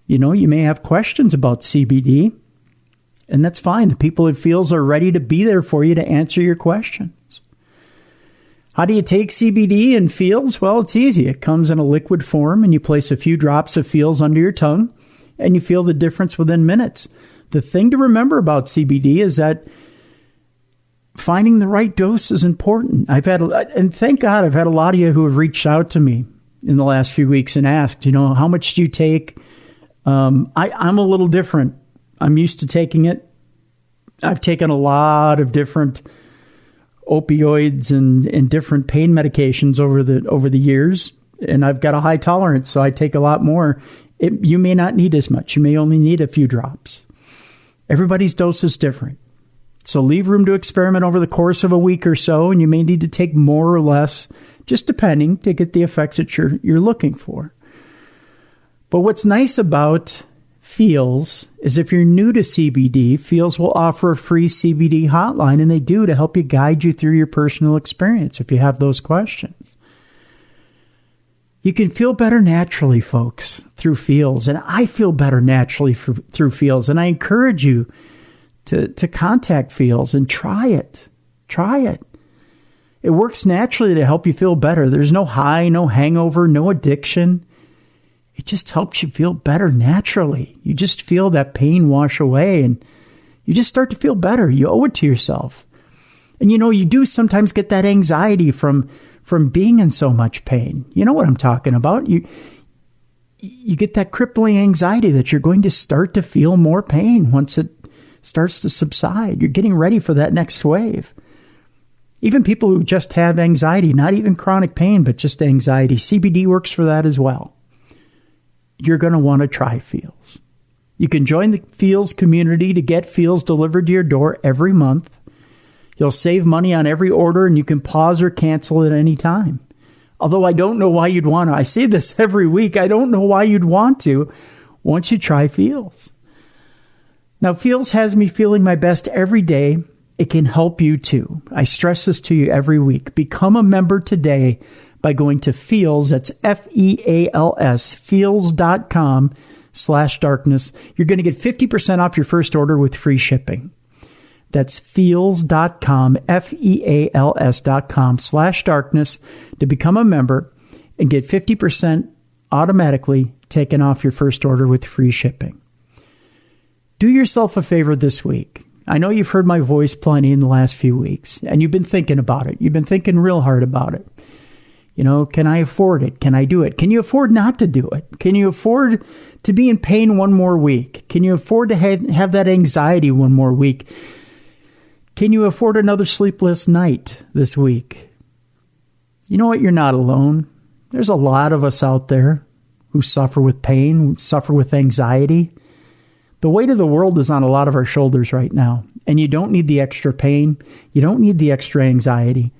You know, you may have questions about CBD, and that's fine. The people at Feels are ready to be there for you to answer your questions. How do you take CBD and Feels? Well, it's easy. It comes in a liquid form, and you place a few drops of Feels under your tongue, and you feel the difference within minutes. The thing to remember about CBD is that finding the right dose is important. And thank God I've had a lot of you who have reached out to me in the last few weeks and asked, you know, how much do you take? I'm a little different. I'm used to taking it. I've taken a lot of different opioids and different pain medications over the years, and I've got a high tolerance, so I take a lot more. You may not need as much. You may only need a few drops. Everybody's dose is different. So leave room to experiment over the course of a week or so, and you may need to take more or less, just depending, to get the effects that you're looking for. But what's nice about Feels is if you're new to CBD, Feels will offer a free CBD hotline, and they do, to help you guide you through your personal experience if you have those questions. You can feel better naturally, folks, through Feels, and I feel better naturally through Feels, and I encourage you to contact Feels and try it. Try it. It works naturally to help you feel better. There's no high, no hangover, no addiction. It just helps you feel better naturally. You just feel that pain wash away, and you just start to feel better. You owe it to yourself. And you know, you do sometimes get that anxiety from being in so much pain. You know what I'm talking about. You get that crippling anxiety that you're going to start to feel more pain once it starts to subside. You're getting ready for that next wave. Even people who just have anxiety, not even chronic pain, but just anxiety, CBD works for that as well. You're going to want to try Feels. You can join the Feels community to get Feels delivered to your door every month. You'll save money on every order, and you can pause or cancel at any time. Although I don't know why you'd want to. I say this every week. I don't know why you'd want to once you try Feels. Now, Feels has me feeling my best every day. It can help you too. I stress this to you every week. Become a member today by going to Feels, that's Feals, feels.com/darkness. You're going to get 50% off your first order with free shipping. That's feels.com, feals.com/darkness to become a member and get 50% automatically taken off your first order with free shipping. Do yourself a favor this week. I know you've heard my voice plenty in the last few weeks, and you've been thinking about it. You've been thinking real hard about it. You know, can I afford it? Can I do it? Can you afford not to do it? Can you afford to be in pain one more week? Can you afford to have that anxiety one more week? Can you afford another sleepless night this week? You know what? You're not alone. There's a lot of us out there who suffer with pain, who suffer with anxiety. The weight of the world is on a lot of our shoulders right now, and you don't need the extra pain. You don't need the extra anxiety.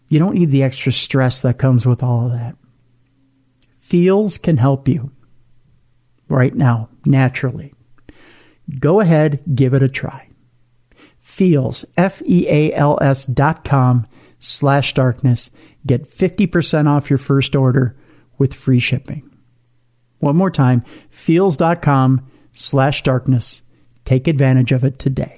You don't need the extra stress that comes with all of that. Feels can help you right now, naturally. Go ahead, give it a try. Feels, feals.com/darkness. Get 50% off your first order with free shipping. One more time, feels.com/darkness. Take advantage of it today.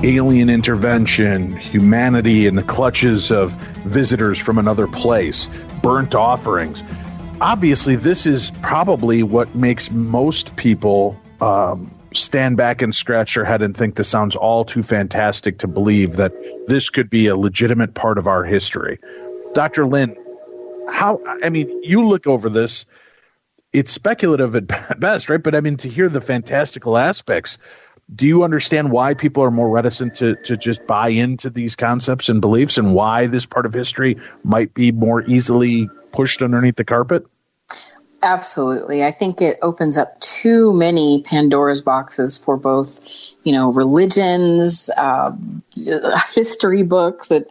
Alien intervention, humanity in the clutches of visitors from another place, burnt offerings. Obviously, this is probably what makes most people stand back and scratch their head and think this sounds all too fantastic to believe that this could be a legitimate part of our history. Dr. Lynn, you look over this, it's speculative at best, right? But to hear the fantastical aspects, do you understand why people are more reticent to just buy into these concepts and beliefs, and why this part of history might be more easily pushed underneath the carpet? Absolutely. I think it opens up too many Pandora's boxes for both, religions, history books that,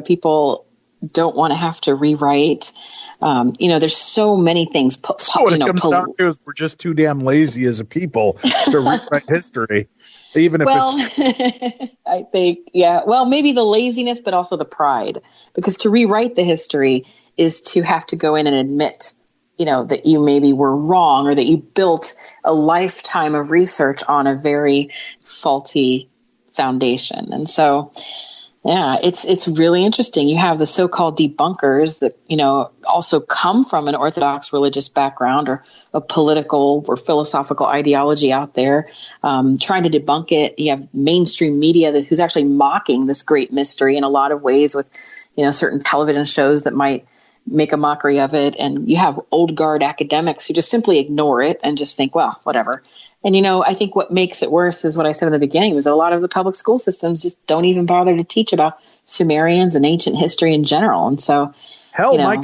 people don't want to have to rewrite. There's so many things. So what it comes down to is we're just too damn lazy as a people to rewrite history, even if it's... I think, well, maybe the laziness, but also the pride, because to rewrite the history is to have to go in and admit that you maybe were wrong, or that you built a lifetime of research on a very faulty foundation. And so, it's really interesting. You have the so-called debunkers that, also come from an Orthodox religious background or a political or philosophical ideology out there, trying to debunk it. You have mainstream media who's actually mocking this great mystery in a lot of ways with, certain television shows that might make a mockery of it. And you have old guard academics who just simply ignore it and just think, well, whatever. And, I think what makes it worse is what I said in the beginning, was a lot of the public school systems just don't even bother to teach about Sumerians and ancient history in general. And so, Mike,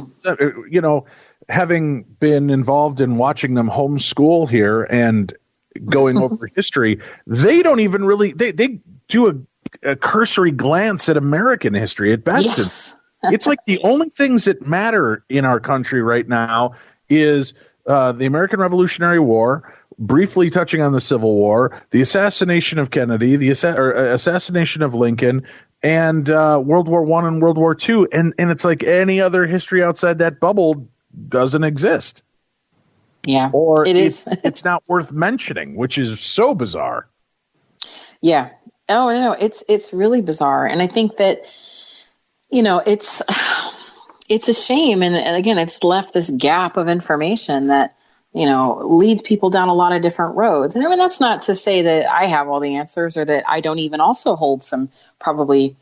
having been involved in watching them homeschool here and going over history, they don't even really, they do a cursory glance at American history at best. Yes. It's like the only things that matter in our country right now is the American Revolutionary War, briefly touching on the Civil War, the assassination of Kennedy, the assassination of Lincoln, and World War I and World War II. And it's like any other history outside that bubble doesn't exist. Yeah, or it's not worth mentioning, which is so bizarre. Yeah. Oh, no, it's really bizarre. And I think that, it's a shame. And again, it's left this gap of information that, leads people down a lot of different roads. And that's not to say that I have all the answers, or that I don't even also hold some probably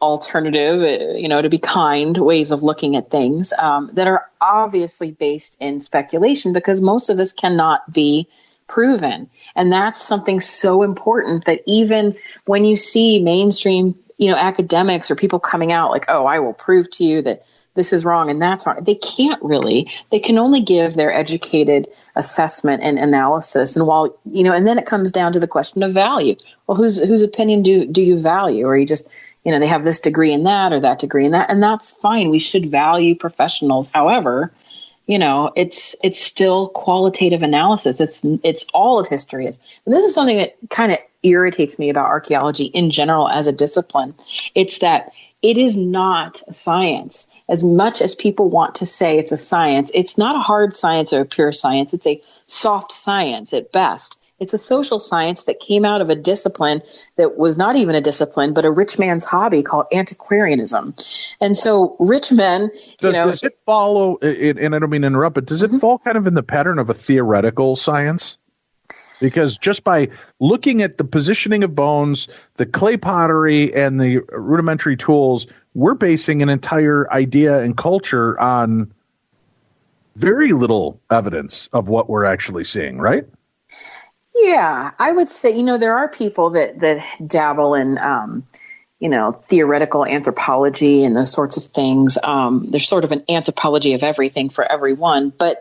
alternative, to be kind, ways of looking at things that are obviously based in speculation, because most of this cannot be proven. And that's something so important, that even when you see mainstream, academics or people coming out like, oh, I will prove to you that this is wrong and that's wrong. They can't really. They can only give their educated assessment and analysis. And while, and then it comes down to the question of value. Well, whose opinion do you value? Or you just, they have this degree in that or that degree in that, and that's fine. We should value professionals. However, it's still qualitative analysis. It's all of history is. And this is something that kind of irritates me about archaeology in general as a discipline. It's that it is not a science. As much as people want to say it's a science, it's not a hard science or a pure science. It's a soft science at best. It's a social science that came out of a discipline that was not even a discipline, but a rich man's hobby called antiquarianism. And so rich men, Does it follow, and I don't mean to interrupt, but does it fall kind of in the pattern of a theoretical science? Because just by looking at the positioning of bones, the clay pottery, and the rudimentary tools, we're basing an entire idea and culture on very little evidence of what we're actually seeing, right? Yeah, I would say, there are people that dabble in, theoretical anthropology and those sorts of things. There's sort of an anthropology of everything for everyone. But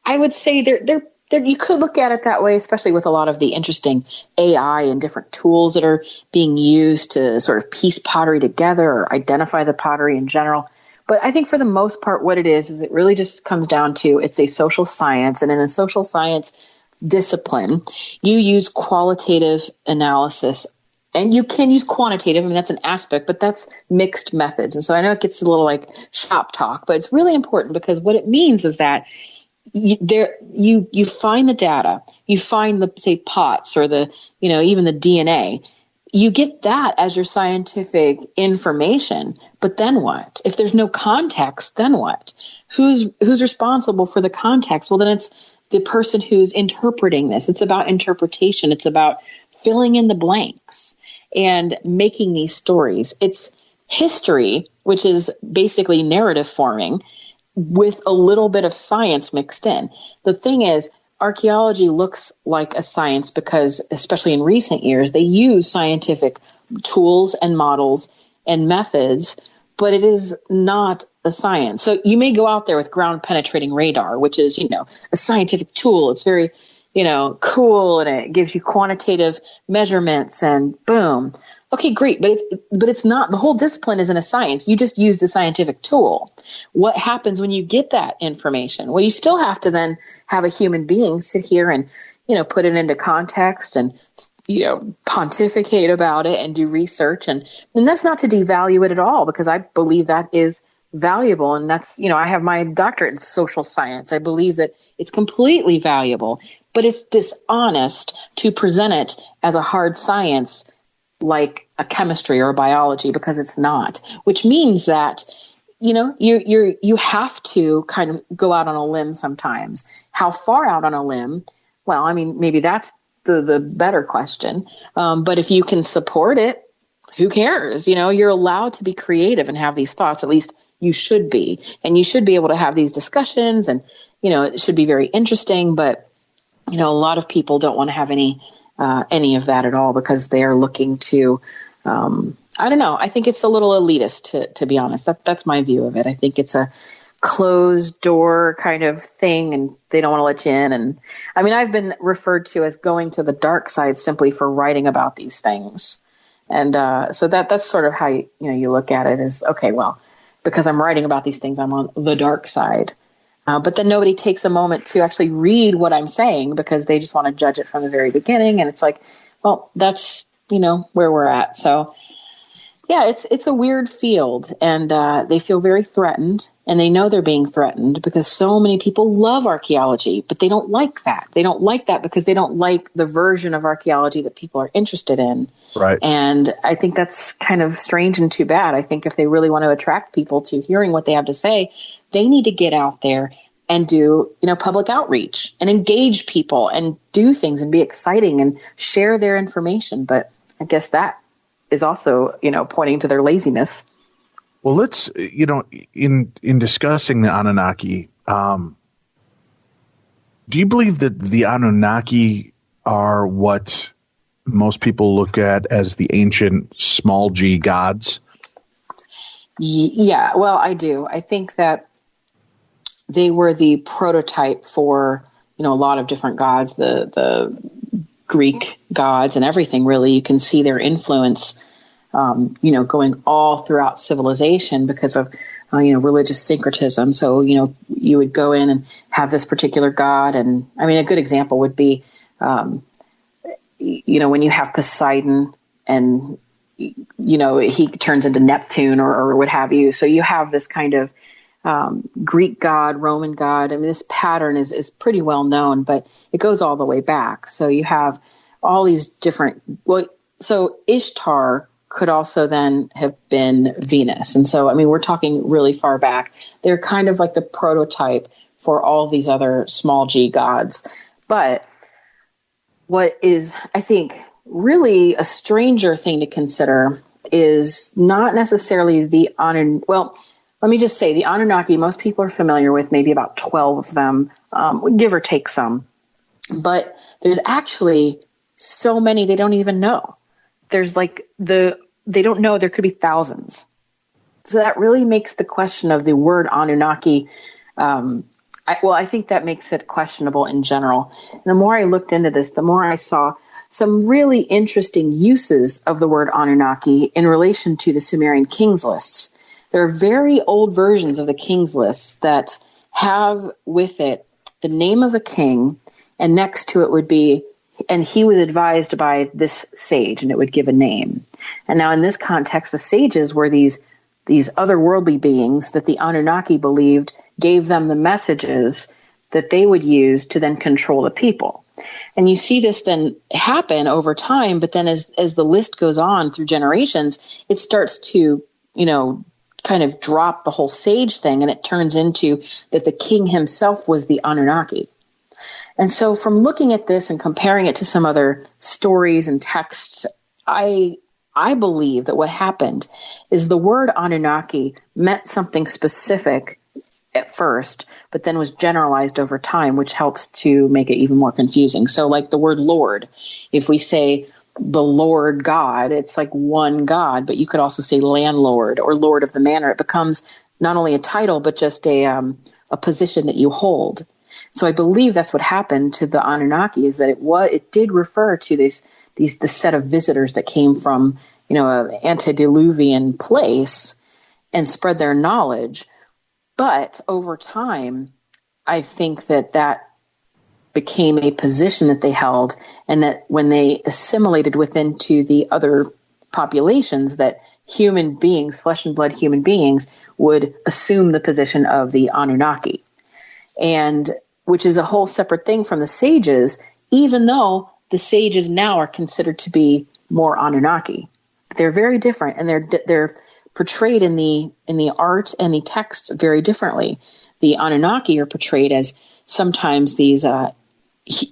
I would say you could look at it that way, especially with a lot of the interesting AI and different tools that are being used to sort of piece pottery together or identify the pottery in general. But I think for the most part, what it is it really just comes down to it's a social science. And in a social science discipline, you use qualitative analysis, and you can use quantitative. That's an aspect, but that's mixed methods. And so I know it gets a little like shop talk, but it's really important, because what it means is that you find the data, you find the, say, pots or the, even the DNA, you get that as your scientific information. But then what? If there's no context, then what? Who's responsible for the context? Well, then it's the person who's interpreting this. It's about interpretation. It's about filling in the blanks and making these stories. It's history, which is basically narrative forming, with a little bit of science mixed in. The thing is, archaeology looks like a science because, especially in recent years, they use scientific tools and models and methods, but it is not a science. So you may go out there with ground penetrating radar, which is, a scientific tool. It's very, cool, and it gives you quantitative measurements, and boom. Okay, great. But it's not, the whole discipline isn't a science. You just use the scientific tool. What happens when you get that information? Well, you still have to then have a human being sit here and, put it into context and, pontificate about it and do research. And that's not to devalue it at all, because I believe that is valuable. And that's, I have my doctorate in social science. I believe that it's completely valuable, but it's dishonest to present it as a hard science like a chemistry or a biology, because it's not, which means that, you have to kind of go out on a limb sometimes. How far out on a limb? Well, I mean, maybe that's the better question. But if you can support it, who cares? You're allowed to be creative and have these thoughts. At least you should be, and you should be able to have these discussions, and, it should be very interesting. But, a lot of people don't want to have any of that at all, because they are looking to, I don't know. I think it's a little elitist, to be honest. That's my view of it. I think it's a closed door kind of thing, and they don't want to let you in. And I mean, I've been referred to as going to the dark side simply for writing about these things. And so that's sort of how you look at it, is, okay, well, because I'm writing about these things, I'm on the dark side. But then nobody takes a moment to actually read what I'm saying, because they just want to judge it from the very beginning. And it's like, well, that's, where we're at. So yeah, it's a weird field, and they feel very threatened, and they know they're being threatened because so many people love archaeology, but they don't like that. They don't like that because they don't like the version of archaeology that people are interested in. Right. And I think that's kind of strange and too bad. I think if they really want to attract people to hearing what they have to say, they need to get out there and do, public outreach and engage people and do things and be exciting and share their information. But I guess that is also, pointing to their laziness. Well, let's, in discussing the Anunnaki, do you believe that the Anunnaki are what most people look at as the ancient small g gods? Yeah, well, I do. I think that they were the prototype for, a lot of different gods, the Greek gods and everything, really. You can see their influence, going all throughout civilization because of, religious syncretism. So, you would go in and have this particular god. And I mean, a good example would be, when you have Poseidon and, he turns into Neptune or what have you. So you have this kind of Greek god, Roman god. I mean, this pattern is pretty well known, but it goes all the way back. So you have all these different, so Ishtar could also then have been Venus. And so, I mean, we're talking really far back. They're kind of like the prototype for all these other small g gods. But what is, I think, really a stranger thing to consider is not necessarily the let me just say the Anunnaki, most people are familiar with maybe about 12 of them, give or take some. But there's actually so many they don't even know. There's they don't know, there could be thousands. So that really makes the question of the word Anunnaki, I think that makes it questionable in general. And the more I looked into this, the more I saw some really interesting uses of the word Anunnaki in relation to the Sumerian kings lists. There are very old versions of the kings lists that have with it the name of a king, and next to it would be, and he was advised by this sage, and it would give a name. And now in this context, the sages were these otherworldly beings that the Anunnaki believed gave them the messages that they would use to then control the people. And you see this then happen over time, but then as the list goes on through generations, it starts to, kind of drop the whole sage thing, and it turns into that the king himself was the Anunnaki. And so from looking at this and comparing it to some other stories and texts, I I believe that what happened is the word Anunnaki meant something specific at first, but then was generalized over time, which helps to make it even more confusing. So like the word Lord, if we say the Lord God, it's like one God, but you could also say landlord or Lord of the Manor. It becomes not only a title, but just a position that you hold. So I believe that's what happened to the Anunnaki, is that it did refer to the set of visitors that came from, an antediluvian place and spread their knowledge. But over time, I think that became a position that they held, and that when they assimilated into the other populations, that human beings, flesh and blood human beings, would assume the position of the Anunnaki, and which is a whole separate thing from the sages, even though the sages now are considered to be more Anunnaki. They're very different, and they're portrayed in the art and the text very differently. The Anunnaki are portrayed as sometimes these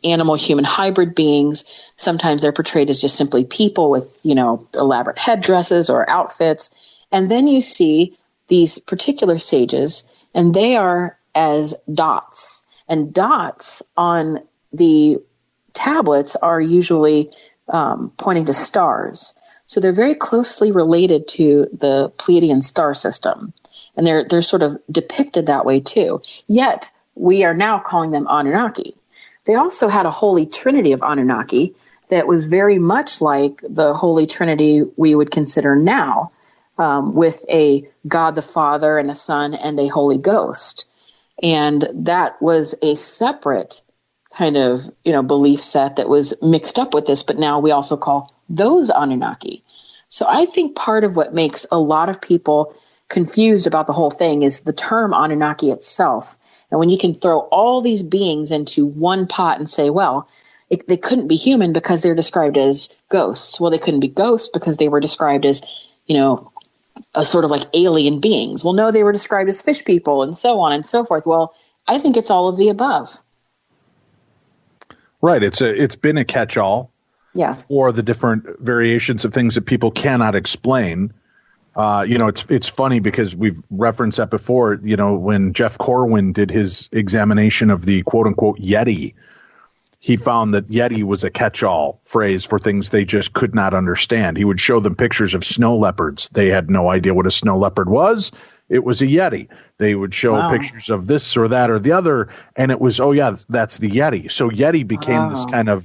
animal-human hybrid beings. Sometimes they're portrayed as just simply people with, elaborate headdresses or outfits. And then you see these particular sages, and they are as dots. And dots on the tablets are usually pointing to stars. So they're very closely related to the Pleiadian star system, and they're sort of depicted that way too. Yet we are now calling them Anunnaki. They also had a holy trinity of Anunnaki that was very much like the holy trinity we would consider now, with a God the Father and a Son and a Holy Ghost. And that was a separate kind of, belief set that was mixed up with this, but now we also call those Anunnaki. So I think part of what makes a lot of people confused about the whole thing is the term Anunnaki itself. And when you can throw all these beings into one pot and say, well, they couldn't be human because they're described as ghosts. Well, they couldn't be ghosts because they were described as, a sort of like alien beings. Well, no, they were described as fish people and so on and so forth. Well, I think it's all of the above. Right. It's been a catch-all. Yeah. For the different variations of things that people cannot explain. It's funny because we've referenced that before, when Jeff Corwin did his examination of the quote unquote Yeti, he found that Yeti was a catch-all phrase for things they just could not understand. He would show them pictures of snow leopards. They had no idea what a snow leopard was. It was a Yeti. They would show pictures of this or that or the other, and it was, oh yeah, that's the Yeti. So Yeti became this kind of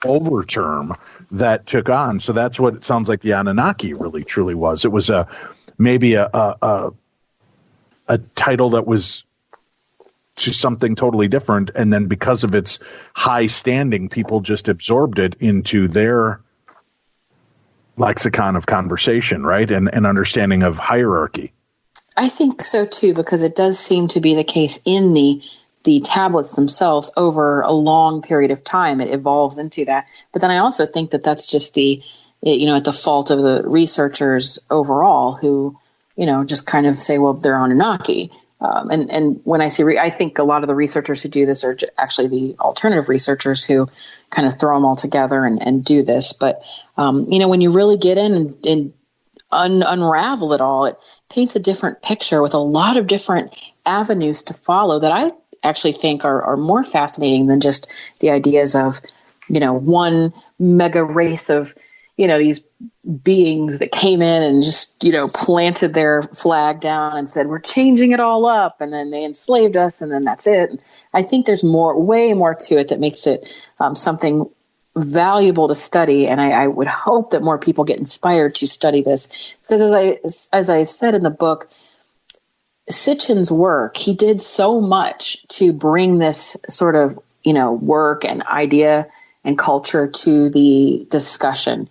overterm that took on. So that's what it sounds like the Anunnaki really truly was. It was maybe a title that was to something totally different, and then because of its high standing, people just absorbed it into their lexicon of conversation, right? And understanding of hierarchy. I think so too, because it does seem to be the case in the tablets themselves. Over a long period of time, it evolves into that. But then I also think that that's just at the fault of the researchers overall, who, just kind of say, well, they're Anunnaki. And when I say, I think a lot of the researchers who do this are actually the alternative researchers who kind of throw them all together and do this. But, when you really get in and unravel it all, it paints a different picture with a lot of different avenues to follow that I actually think are more fascinating than just the ideas of, one mega race of, these beings that came in and just, planted their flag down and said, we're changing it all up. And then they enslaved us. And then that's it. And I think there's way more to it that makes it something valuable to study. And I would hope that more people get inspired to study this, because as I've said in the book, Sitchin's work, he did so much to bring this sort of, work and idea and culture to the discussion.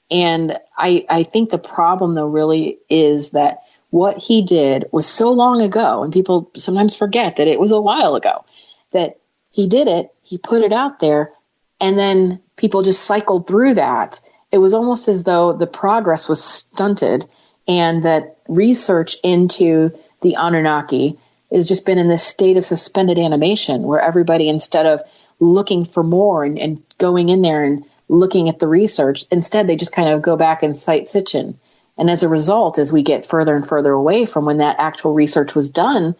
And I think the problem, though, really is that what he did was so long ago, and people sometimes forget that it was a while ago, that he did it, he put it out there, and then people just cycled through that. It was almost as though the progress was stunted, and that research into the Anunnaki has just been in this state of suspended animation, where everybody, instead of looking for more and going in there and looking at the research. Instead, they just kind of go back and cite Sitchin. And as a result, as we get further and further away from when that actual research was done,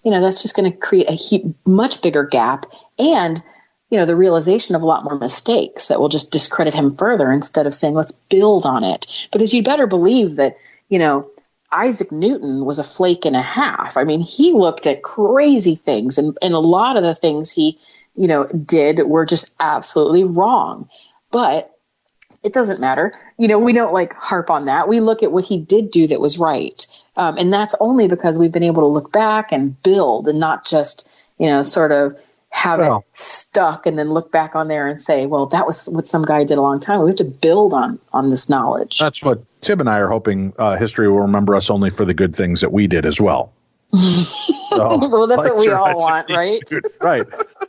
that's just going to create a much bigger gap and, the realization of a lot more mistakes that will just discredit him further instead of saying, let's build on it. Because you better believe that, Isaac Newton was a flake and a half. I mean, he looked at crazy things and a lot of the things he, did were just absolutely wrong. But it doesn't matter. We don't harp on that. We look at what he did do that was right. And that's only because we've been able to look back and build and not just, sort of have it stuck and then look back on there and say, well, that was what some guy did a long time ago. We have to build on this knowledge. That's what Tim and I are hoping history will remember us only for the good things that we did as well. Well, that's what we all want, right? Right.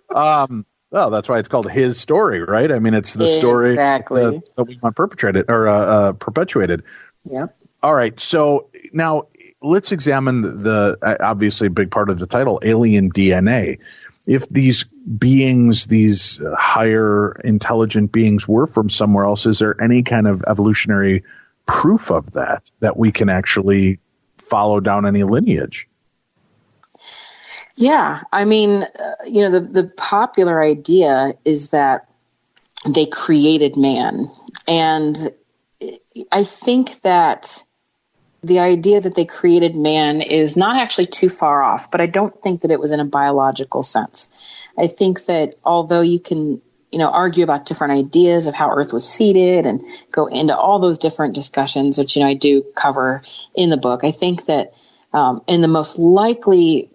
Well, that's why it's called his story, right? I mean, it's the story that we want perpetrated or perpetuated. Yep. All right. So now let's examine the obviously a big part of the title, alien DNA. If these beings, these higher intelligent beings were from somewhere else, is there any kind of evolutionary proof of that we can actually follow down any lineage? Yeah. I mean, the popular idea is that they created man. And I think that the idea that they created man is not actually too far off, but I don't think that it was in a biological sense. I think that although you can, argue about different ideas of how Earth was seeded and go into all those different discussions, which, I do cover in the book, I think that in the most likely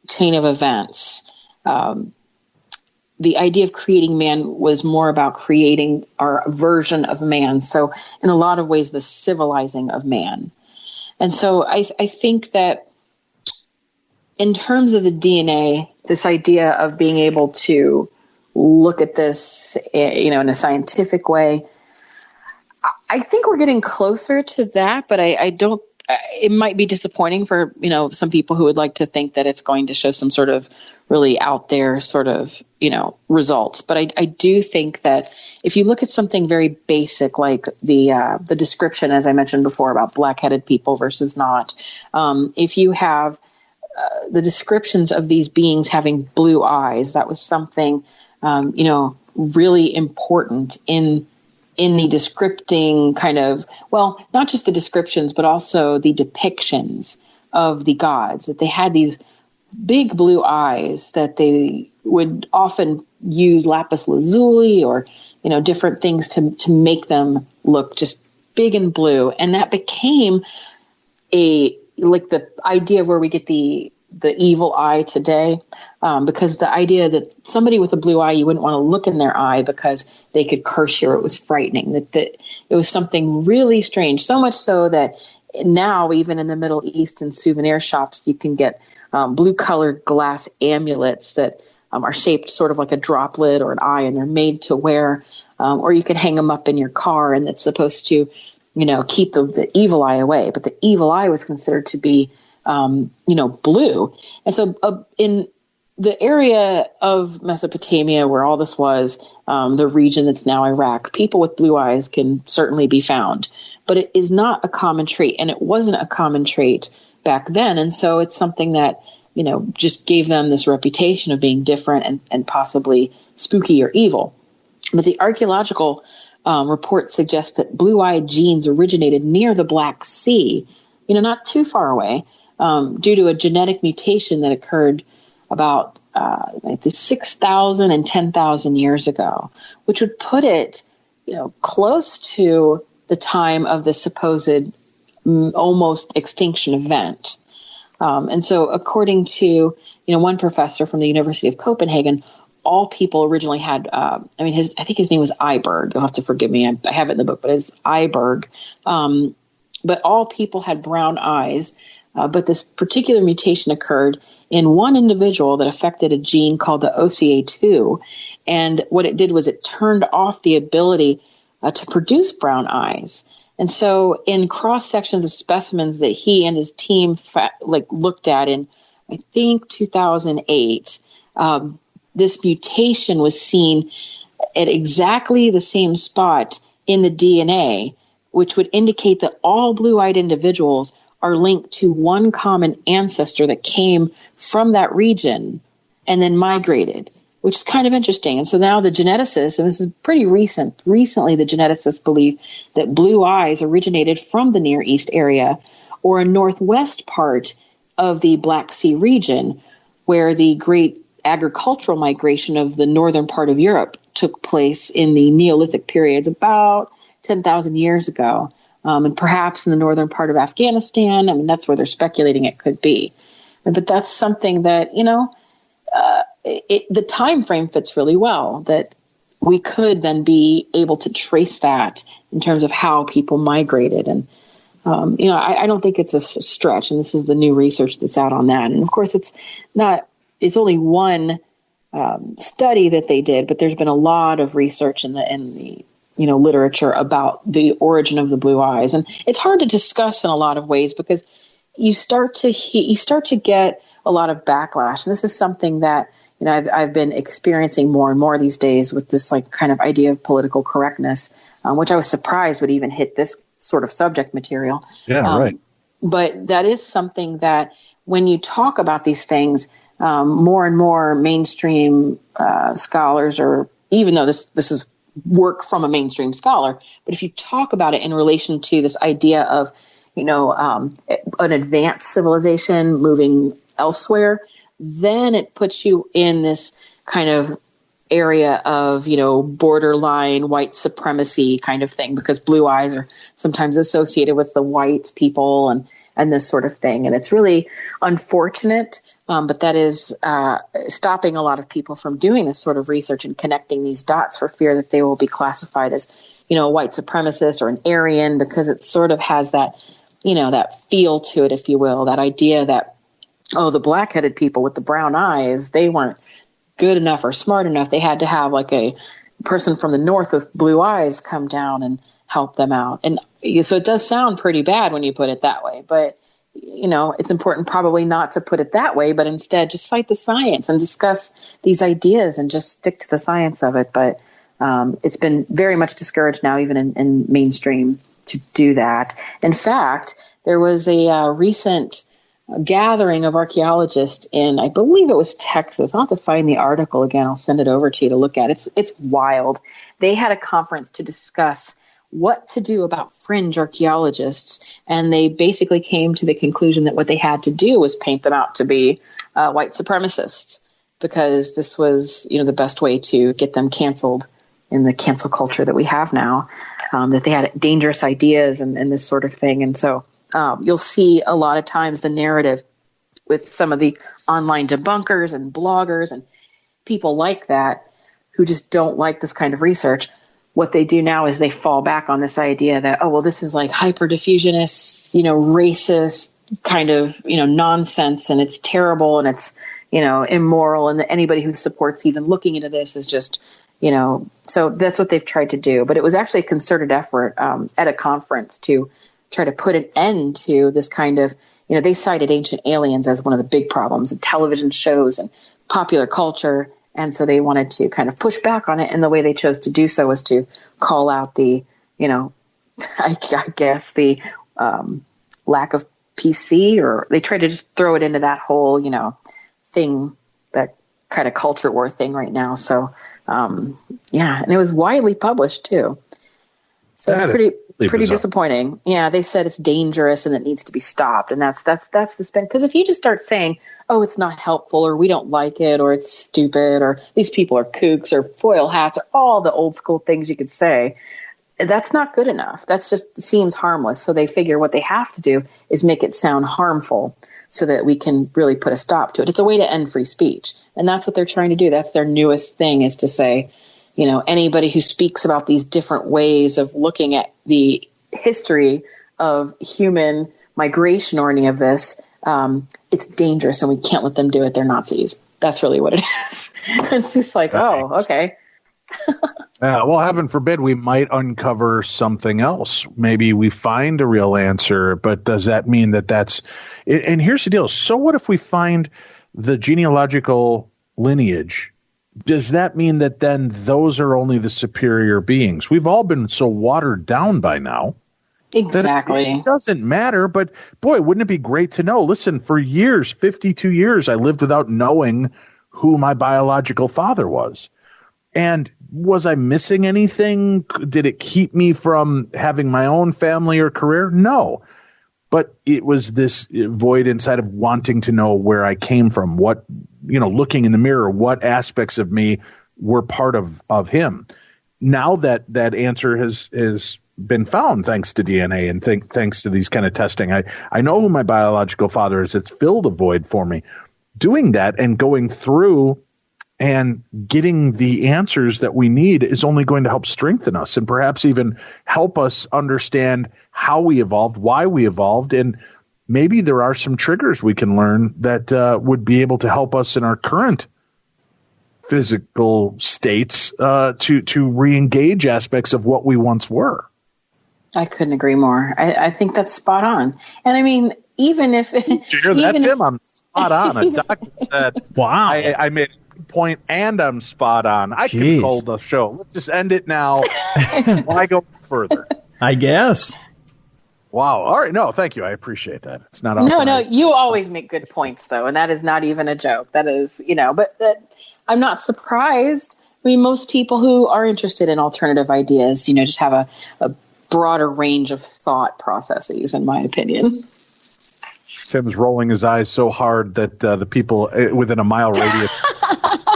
chain of events, the idea of creating man was more about creating our version of man. So in a lot of ways, the civilizing of man. And so I think that in terms of the DNA, this idea of being able to look at this, in a scientific way, I think we're getting closer to that, but I don't. It might be disappointing for, some people who would like to think that it's going to show some sort of really out there sort of, results. But I do think that if you look at something very basic, like the description, as I mentioned before, about black-headed people versus not, if you have the descriptions of these beings having blue eyes, that was something, really important in the descripting kind of, well, not just the descriptions, but also the depictions of the gods, that they had these big blue eyes that they would often use lapis lazuli or, different things to make them look just big and blue. And that became the idea where we get the evil eye today, because the idea that somebody with a blue eye, you wouldn't want to look in their eye because they could curse you or it was frightening, that it was something really strange, so much so that now even in the Middle East in souvenir shops, you can get blue colored glass amulets that are shaped sort of like a droplet or an eye, and they're made to wear, or you can hang them up in your car, and it's supposed to, keep the evil eye away. But the evil eye was considered to be blue. And so in the area of Mesopotamia where all this was, the region that's now Iraq, people with blue eyes can certainly be found. But it is not a common trait, and it wasn't a common trait back then. And so it's something that, just gave them this reputation of being different and possibly spooky or evil. But the archaeological report suggests that blue-eyed genes originated near the Black Sea, not too far away, due to a genetic mutation that occurred about 6,000 and 10,000 years ago, which would put it, close to the time of the supposed almost extinction event. And so according to, one professor from the University of Copenhagen, all people originally had, I think his name was Iberg. You'll have to forgive me. I have it in the book, but it's Iberg. But all people had brown eyes. But this particular mutation occurred in one individual that affected a gene called the OCA2. And what it did was it turned off the ability to produce brown eyes. And so in cross sections of specimens that he and his team looked at in, I think, 2008, this mutation was seen at exactly the same spot in the DNA, which would indicate that all blue-eyed individuals are linked to one common ancestor that came from that region and then migrated, which is kind of interesting. And so now the geneticists, and this is pretty recently the geneticists believe that blue eyes originated from the Near East area or a northwest part of the Black Sea region, where the great agricultural migration of the northern part of Europe took place in the Neolithic periods about 10,000 years ago, and perhaps in the northern part of Afghanistan. I mean, that's where they're speculating it could be. But that's something that, the time frame fits really well, that we could then be able to trace that in terms of how people migrated. And, I don't think it's a stretch, and this is the new research that's out on that. And of course, it's only one study that they did, but there's been a lot of research in the literature about the origin of the blue eyes. And it's hard to discuss in a lot of ways because you start to get a lot of backlash. And this is something that, I've been experiencing more and more these days with this kind of idea of political correctness, which I was surprised would even hit this sort of subject material. Yeah, right. But that is something that when you talk about these things, more and more mainstream scholars, or even though this is work from a mainstream scholar, but if you talk about it in relation to this idea of, an advanced civilization moving elsewhere, then it puts you in this kind of area of, borderline white supremacy kind of thing, because blue eyes are sometimes associated with the white people and this sort of thing. And it's really unfortunate, but that is stopping a lot of people from doing this sort of research and connecting these dots for fear that they will be classified as, a white supremacist or an Aryan, because it sort of has that, that feel to it, if you will, that idea that, the black-headed people with the brown eyes, they weren't good enough or smart enough. They had to have a person from the north with blue eyes come down and help them out. And so it does sound pretty bad when you put it that way, but it's important probably not to put it that way, but instead just cite the science and discuss these ideas and just stick to the science of it. But it's been very much discouraged now, even in mainstream, to do that. In fact, there was a recent gathering of archaeologists in, I believe it was Texas. I'll have to find the article again. I'll send it over to you to look at. It's wild. They had a conference to discuss what to do about fringe archaeologists, and they basically came to the conclusion that what they had to do was paint them out to be white supremacists, because this was, the best way to get them canceled in the cancel culture that we have now, that they had dangerous ideas and this sort of thing. And so you'll see a lot of times the narrative with some of the online debunkers and bloggers and people like that who just don't like this kind of research. What they do now is they fall back on this idea that, this is hyper diffusionist, racist kind of, nonsense, and it's terrible and it's, immoral, and that anybody who supports even looking into this is just, so that's what they've tried to do. But it was actually a concerted effort at a conference to try to put an end to this kind of, they cited ancient aliens as one of the big problems in television shows and popular culture. And so they wanted to kind of push back on it. And the way they chose to do so was to call out the, I guess the lack of PC, or they tried to just throw it into that whole, thing, that kind of culture war thing right now. So, and it was widely published too. So it's pretty disappointing. Yeah, they said it's dangerous and it needs to be stopped, and that's the spin. Because if you just start saying, it's not helpful, or we don't like it, or it's stupid, or these people are kooks, or foil hats, or all the old school things you could say, that's not good enough. That's just seems harmless. So they figure what they have to do is make it sound harmful, so that we can really put a stop to it. It's a way to end free speech, and that's what they're trying to do. That's their newest thing, is to say, anybody who speaks about these different ways of looking at the history of human migration or any of this, it's dangerous and we can't let them do it. They're Nazis. That's really what it is. It's just okay. Well, heaven forbid we might uncover something else. Maybe we find a real answer, but does that mean that that's – and here's the deal. So what if we find the genealogical lineage does that mean that then those are only the superior beings? We've all been so watered down by now. Exactly. It doesn't matter, but boy, wouldn't it be great to know? Listen, for years, 52 years, I lived without knowing who my biological father was. And was I missing anything? Did it keep me from having my own family or career? No. But it was this void inside of wanting to know where I came from, what, looking in the mirror, what aspects of me were part of him. Now that answer has been found thanks to DNA and thanks to these kind of testing. I know who my biological father is. It's filled a void for me. Doing that and going through and getting the answers that we need is only going to help strengthen us and perhaps even help us understand how we evolved, why we evolved, and maybe there are some triggers we can learn that would be able to help us in our current physical states to re-engage aspects of what we once were. I couldn't agree more. I think that's spot on. And I mean, even if... Did you hear that, Tim? I'm spot on. A doctor said, wow. I made a point and I'm spot on. I can call the show. Let's just end it now. Why go further? I guess. Wow. All right. No, thank you. I appreciate that. It's not No, you always make good points, though, and that is not even a joke. That is, but I'm not surprised. I mean, most people who are interested in alternative ideas, just have a broader range of thought processes, in my opinion. Tim's rolling his eyes so hard that the people within a mile radius.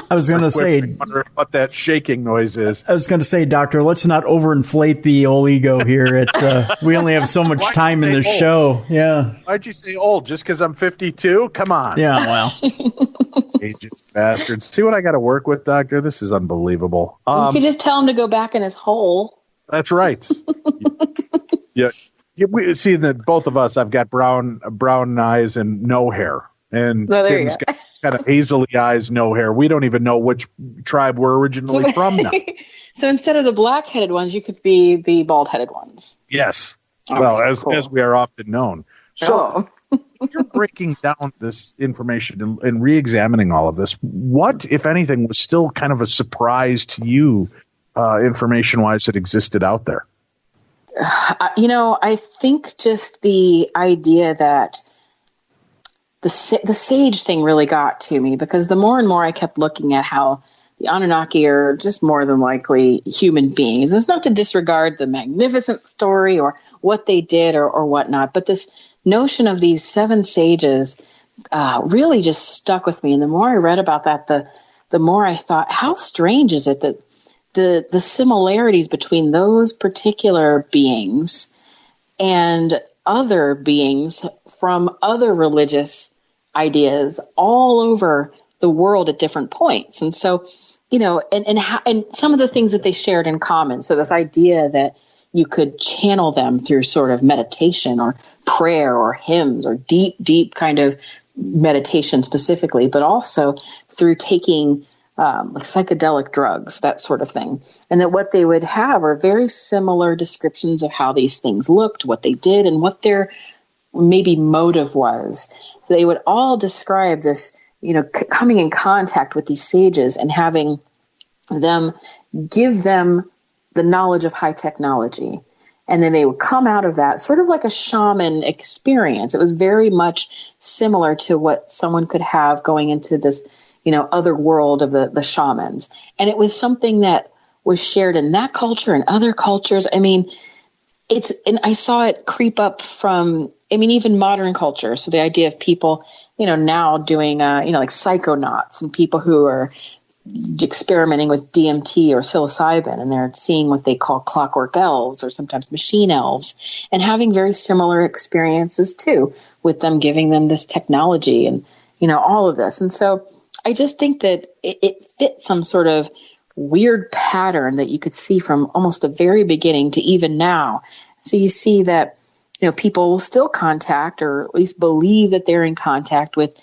I was going to say, wonder what that shaking noise is. I was going to say, Doctor, let's not overinflate the old ego here. We only have so much time in the show. Yeah. Why'd you say old? Just because I'm 52? Come on. Yeah, well. Ageist bastards. See what I got to work with, Doctor? This is unbelievable. You could just tell him to go back in his hole. That's right. Yeah. We see that both of us. I've got brown eyes and no hair, and Tim's got kind of hazily eyes, no hair. We don't even know which tribe we're originally from now. So instead of the black-headed ones, you could be the bald-headed ones. Yes. As we are often known. So you're breaking down this information and re-examining all of this. What, if anything, was still kind of a surprise to you, information-wise, that existed out there? I think just the idea that the sage thing really got to me, because the more and more I kept looking at how the Anunnaki are just more than likely human beings. And it's not to disregard the magnificent story or what they did or whatnot, but this notion of these 7 sages really just stuck with me. And the more I read about that, the more I thought, how strange is it that the similarities between those particular beings and other beings from other religious ideas all over the world at different points. And so, and some of the things that they shared in common. So this idea that you could channel them through sort of meditation or prayer or hymns or deep kind of meditation specifically, but also through taking like psychedelic drugs, that sort of thing. And that what they would have are very similar descriptions of how these things looked, what they did, and what their maybe motive was. They would all describe this, coming in contact with these sages and having them give them the knowledge of high technology. And then they would come out of that sort of like a shaman experience. It was very much similar to what someone could have going into this other world of the shamans. And it was something that was shared in that culture and other cultures. I mean, and I saw it creep up from, even modern culture. So the idea of people, now doing, like psychonauts and people who are experimenting with DMT or psilocybin, and they're seeing what they call clockwork elves or sometimes machine elves, and having very similar experiences too, with them giving them this technology and, all of this. And so I just think that it fits some sort of weird pattern that you could see from almost the very beginning to even now. So you see that, people will still contact, or at least believe that they're in contact with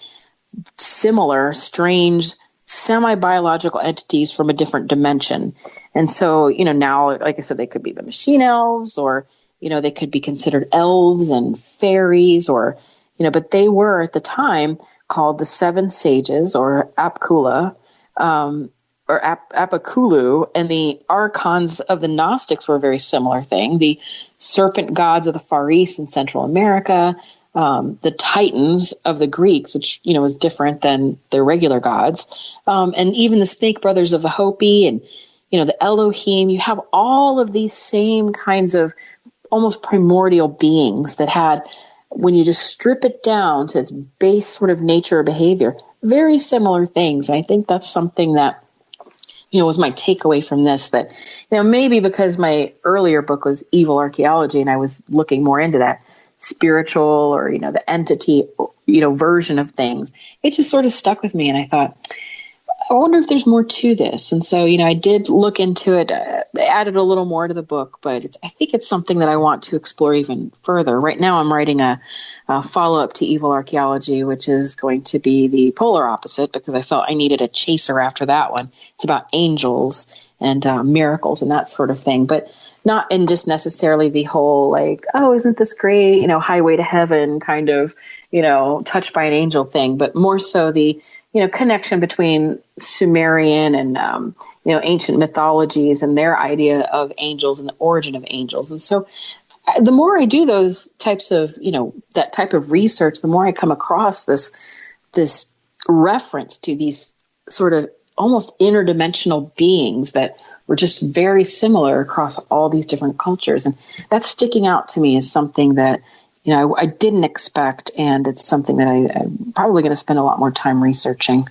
similar, strange, semi-biological entities from a different dimension. And so, now, like I said, they could be the machine elves, or, they could be considered elves and fairies, or, but they were at the time called the 7 sages, or Apkula, or Apokulu and the archons of the Gnostics were a very similar thing. The serpent gods of the Far East and Central America, the Titans of the Greeks, which, was different than their regular gods, and even the snake brothers of the Hopi and, the Elohim. You have all of these same kinds of almost primordial beings that had, when you just strip it down to its base sort of nature or behavior, very similar things. And I think that's something that, was my takeaway from this, that, maybe because my earlier book was Evil Archaeology and I was looking more into that spiritual or, the entity, version of things, it just sort of stuck with me. And I thought, I wonder if there's more to this. And so, I did look into it, added a little more to the book, but I think it's something that I want to explore even further. Right now I'm writing a follow-up to Evil Archaeology, which is going to be the polar opposite because I felt I needed a chaser after that one. It's about angels and miracles and that sort of thing, but not in just necessarily the whole like, oh, isn't this great, highway to heaven kind of, touched by an angel thing, but more so the connection between Sumerian and, ancient mythologies and their idea of angels and the origin of angels. And so the more I do those types of, that type of research, the more I come across this reference to these sort of almost interdimensional beings that were just very similar across all these different cultures. And that's sticking out to me as something that, I didn't expect, and it's something that I'm probably going to spend a lot more time researching.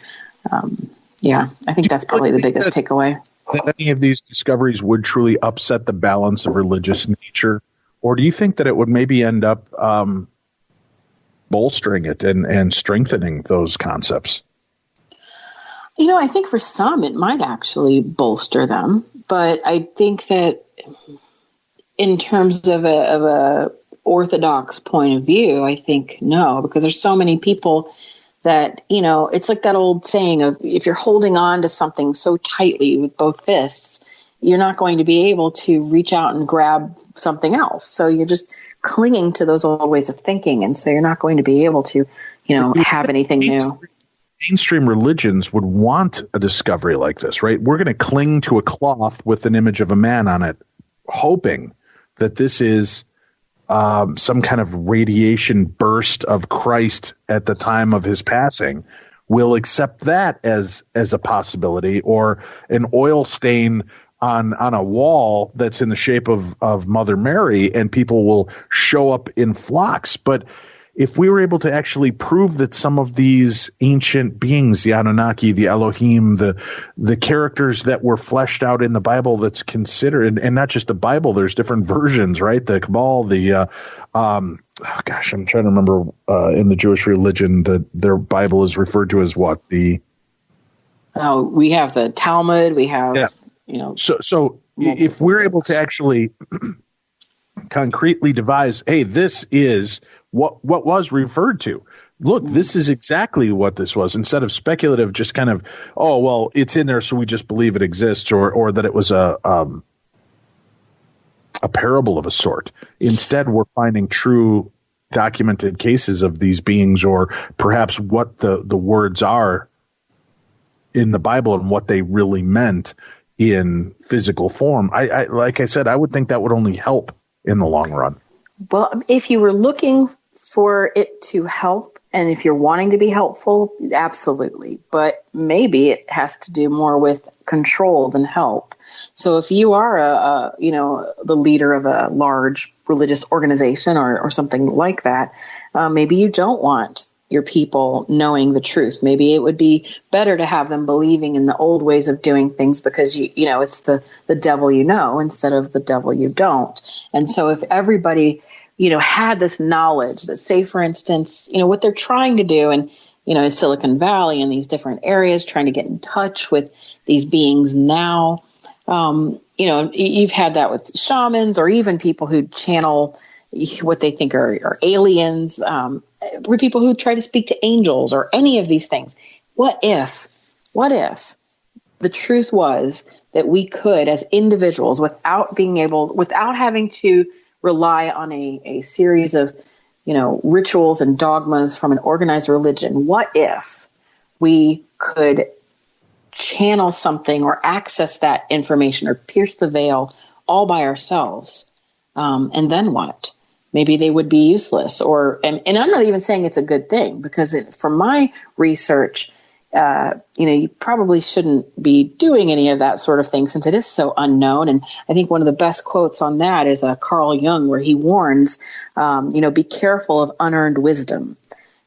I think that's probably the biggest takeaway. That any of these discoveries would truly upset the balance of religious nature? Or do you think that it would maybe end up bolstering it and strengthening those concepts? I think for some it might actually bolster them, but I think that in terms of a orthodox point of view, I think no, because there's so many people that, it's like that old saying of if you're holding on to something so tightly with both fists, you're not going to be able to reach out and grab something else. So you're just clinging to those old ways of thinking. And so you're not going to be able to, have anything new. Mainstream religions would want a discovery like this, right? We're going to cling to a cloth with an image of a man on it, hoping that this is some kind of radiation burst of Christ at the time of his passing. We'll accept that as a possibility, or an oil stain on a wall that's in the shape of Mother Mary, and people will show up in flocks. But if we were able to actually prove that some of these ancient beings, the Anunnaki, the Elohim, the characters that were fleshed out in the Bible that's considered, and not just the Bible, there's different versions, right? The Kabbalah, I'm trying to remember in the Jewish religion that their Bible is referred to as what? We have the Talmud, we have, So if we're able to actually concretely devise, hey, this is what was referred to. Look, this is exactly what this was, instead of speculative, just kind of, oh, well, it's in there, so we just believe it exists, or that it was a parable of a sort. Instead, we're finding true documented cases of these beings, or perhaps what the words are in the Bible and what they really meant in physical form. I like I said, I would think that would only help in the long run. Well, if you were looking for it to help, and if you're wanting to be helpful, absolutely. But maybe it has to do more with control than help. So if you are the leader of a large religious organization or something like that, maybe you don't want your people knowing the truth. Maybe it would be better to have them believing in the old ways of doing things because it's the devil instead of the devil you don't. And so if everybody had this knowledge that, say, for instance, what they're trying to do in Silicon Valley and these different areas, trying to get in touch with these beings now, you've had that with shamans or even people who channel what they think are aliens, or people who try to speak to angels or any of these things. What if the truth was that we could, as individuals, without having to rely on a series of, rituals and dogmas from an organized religion, what if we could channel something or access that information or pierce the veil all by ourselves. And then what? Maybe they would be useless. And I'm not even saying it's a good thing, because from my research, you probably shouldn't be doing any of that sort of thing since it is so unknown. And I think one of the best quotes on that is Carl Jung, where he warns, be careful of unearned wisdom.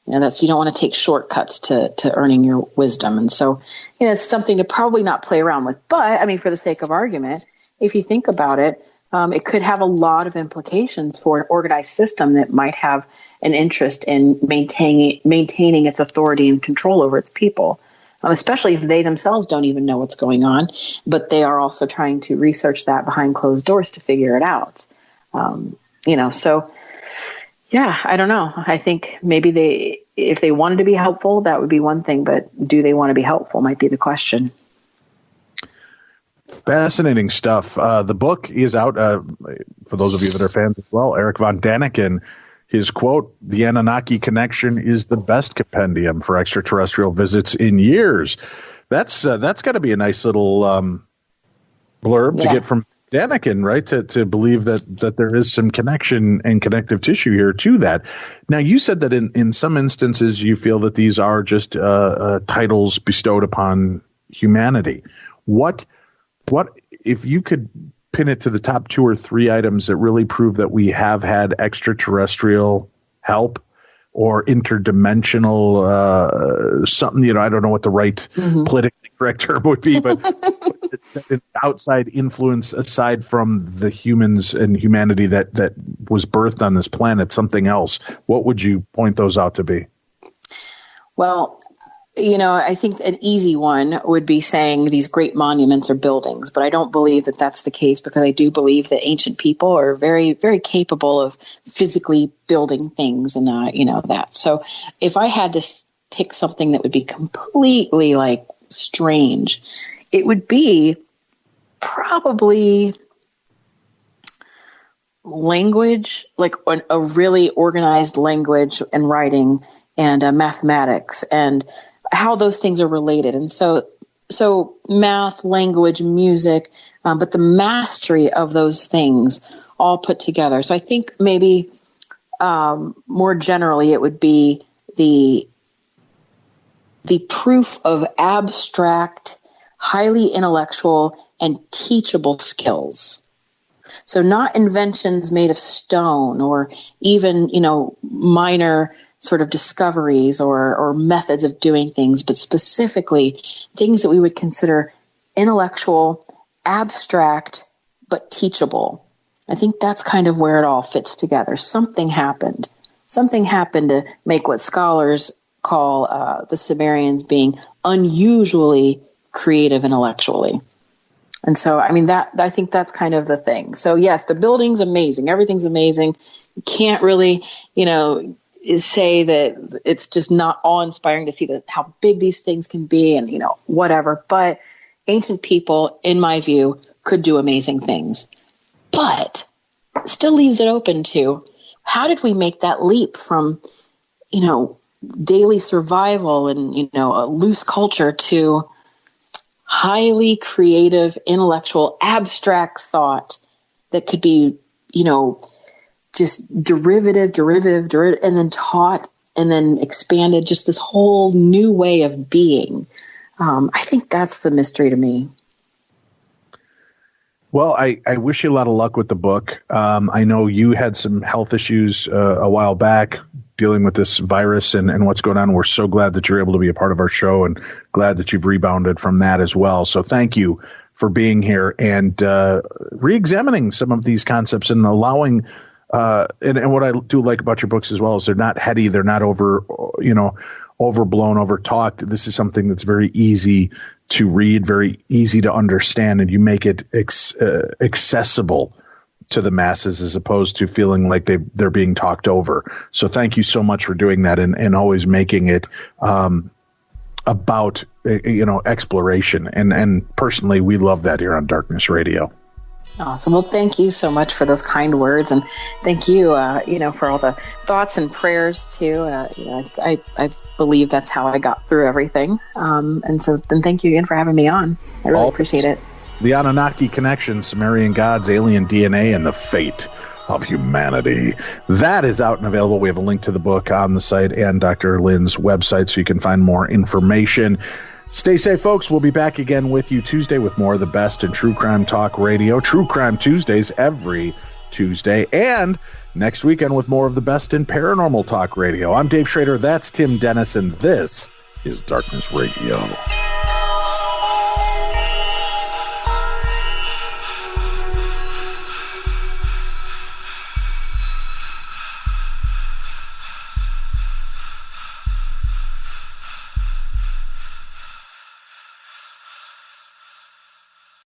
You don't want to take shortcuts to earning your wisdom. And so, it's something to probably not play around with. But I mean, for the sake of argument, if you think about it, it could have a lot of implications for an organized system that might have an interest in maintaining its authority and control over its people, especially if they themselves don't even know what's going on, but they are also trying to research that behind closed doors to figure it out. So yeah, I don't know. I think maybe if they wanted to be helpful, that would be one thing, but do they want to be helpful might be the question. Fascinating stuff. The book is out for those of you that are fans as well. Eric von Daniken, his quote, "The Anunnaki Connection is the best compendium for extraterrestrial visits in years." That's got to be a nice little blurb to get from Daniken, right? To believe that there is some connection and connective tissue here to that. Now, you said that in some instances you feel that these are just titles bestowed upon humanity. What if you could pin it to the top 2 or 3 items that really prove that we have had extraterrestrial help or interdimensional something, I don't know what the right politically correct term would be, but it's outside influence aside from the humans and humanity that was birthed on this planet, something else, what would you point those out to be? Well, I think an easy one would be saying these great monuments or buildings, but I don't believe that that's the case, because I do believe that ancient people are very, very capable of physically building things and, that. So if I had to pick something that would be completely strange, it would be probably language, like a really organized language and writing and mathematics and how those things are related. And so math, language, music, but the mastery of those things all put together. So I think maybe more generally it would be the proof of abstract, highly intellectual, and teachable skills. So not inventions made of stone or even, minor sort of discoveries or methods of doing things, but specifically things that we would consider intellectual, abstract, but teachable. I think that's kind of where it all fits together. Something happened to make what scholars call the Sumerians being unusually creative intellectually. And so, I think that's kind of the thing. So yes, the building's amazing. Everything's amazing. You can't really, say that it's just not awe-inspiring to see how big these things can be and, whatever. But ancient people, in my view, could do amazing things. But still leaves it open to how did we make that leap from, daily survival and, a loose culture to highly creative, intellectual, abstract thought that could be, just derivative, and then taught and then expanded, just this whole new way of being. I think that's the mystery to me. Well, I wish you a lot of luck with the book. I know you had some health issues a while back dealing with this virus and what's going on. We're so glad that you're able to be a part of our show and glad that you've rebounded from that as well. So thank you for being here and re-examining some of these concepts and allowing and what I do like about your books as well is they're not heady, they're not overblown, over-talked. This is something that's very easy to read, very easy to understand, and you make it accessible to the masses as opposed to feeling like they're being talked over. So thank you so much for doing that and always making it about exploration. And personally, we love that here on Darkness Radio. Awesome. Well, thank you so much for those kind words, and thank you, for all the thoughts and prayers too. I believe that's how I got through everything. And so then thank you again for having me on. I really appreciate it. The Anunnaki Connection, Sumerian Gods, Alien DNA, and the Fate of Humanity. That is out and available. We have a link to the book on the site and Dr. Lynn's website, so you can find more information. Stay safe, folks. We'll be back again with you Tuesday with more of the best in True Crime Talk Radio. True Crime Tuesdays every Tuesday. And next weekend with more of the best in Paranormal Talk Radio. I'm Dave Schrader. That's Tim Dennis. And this is Darkness Radio.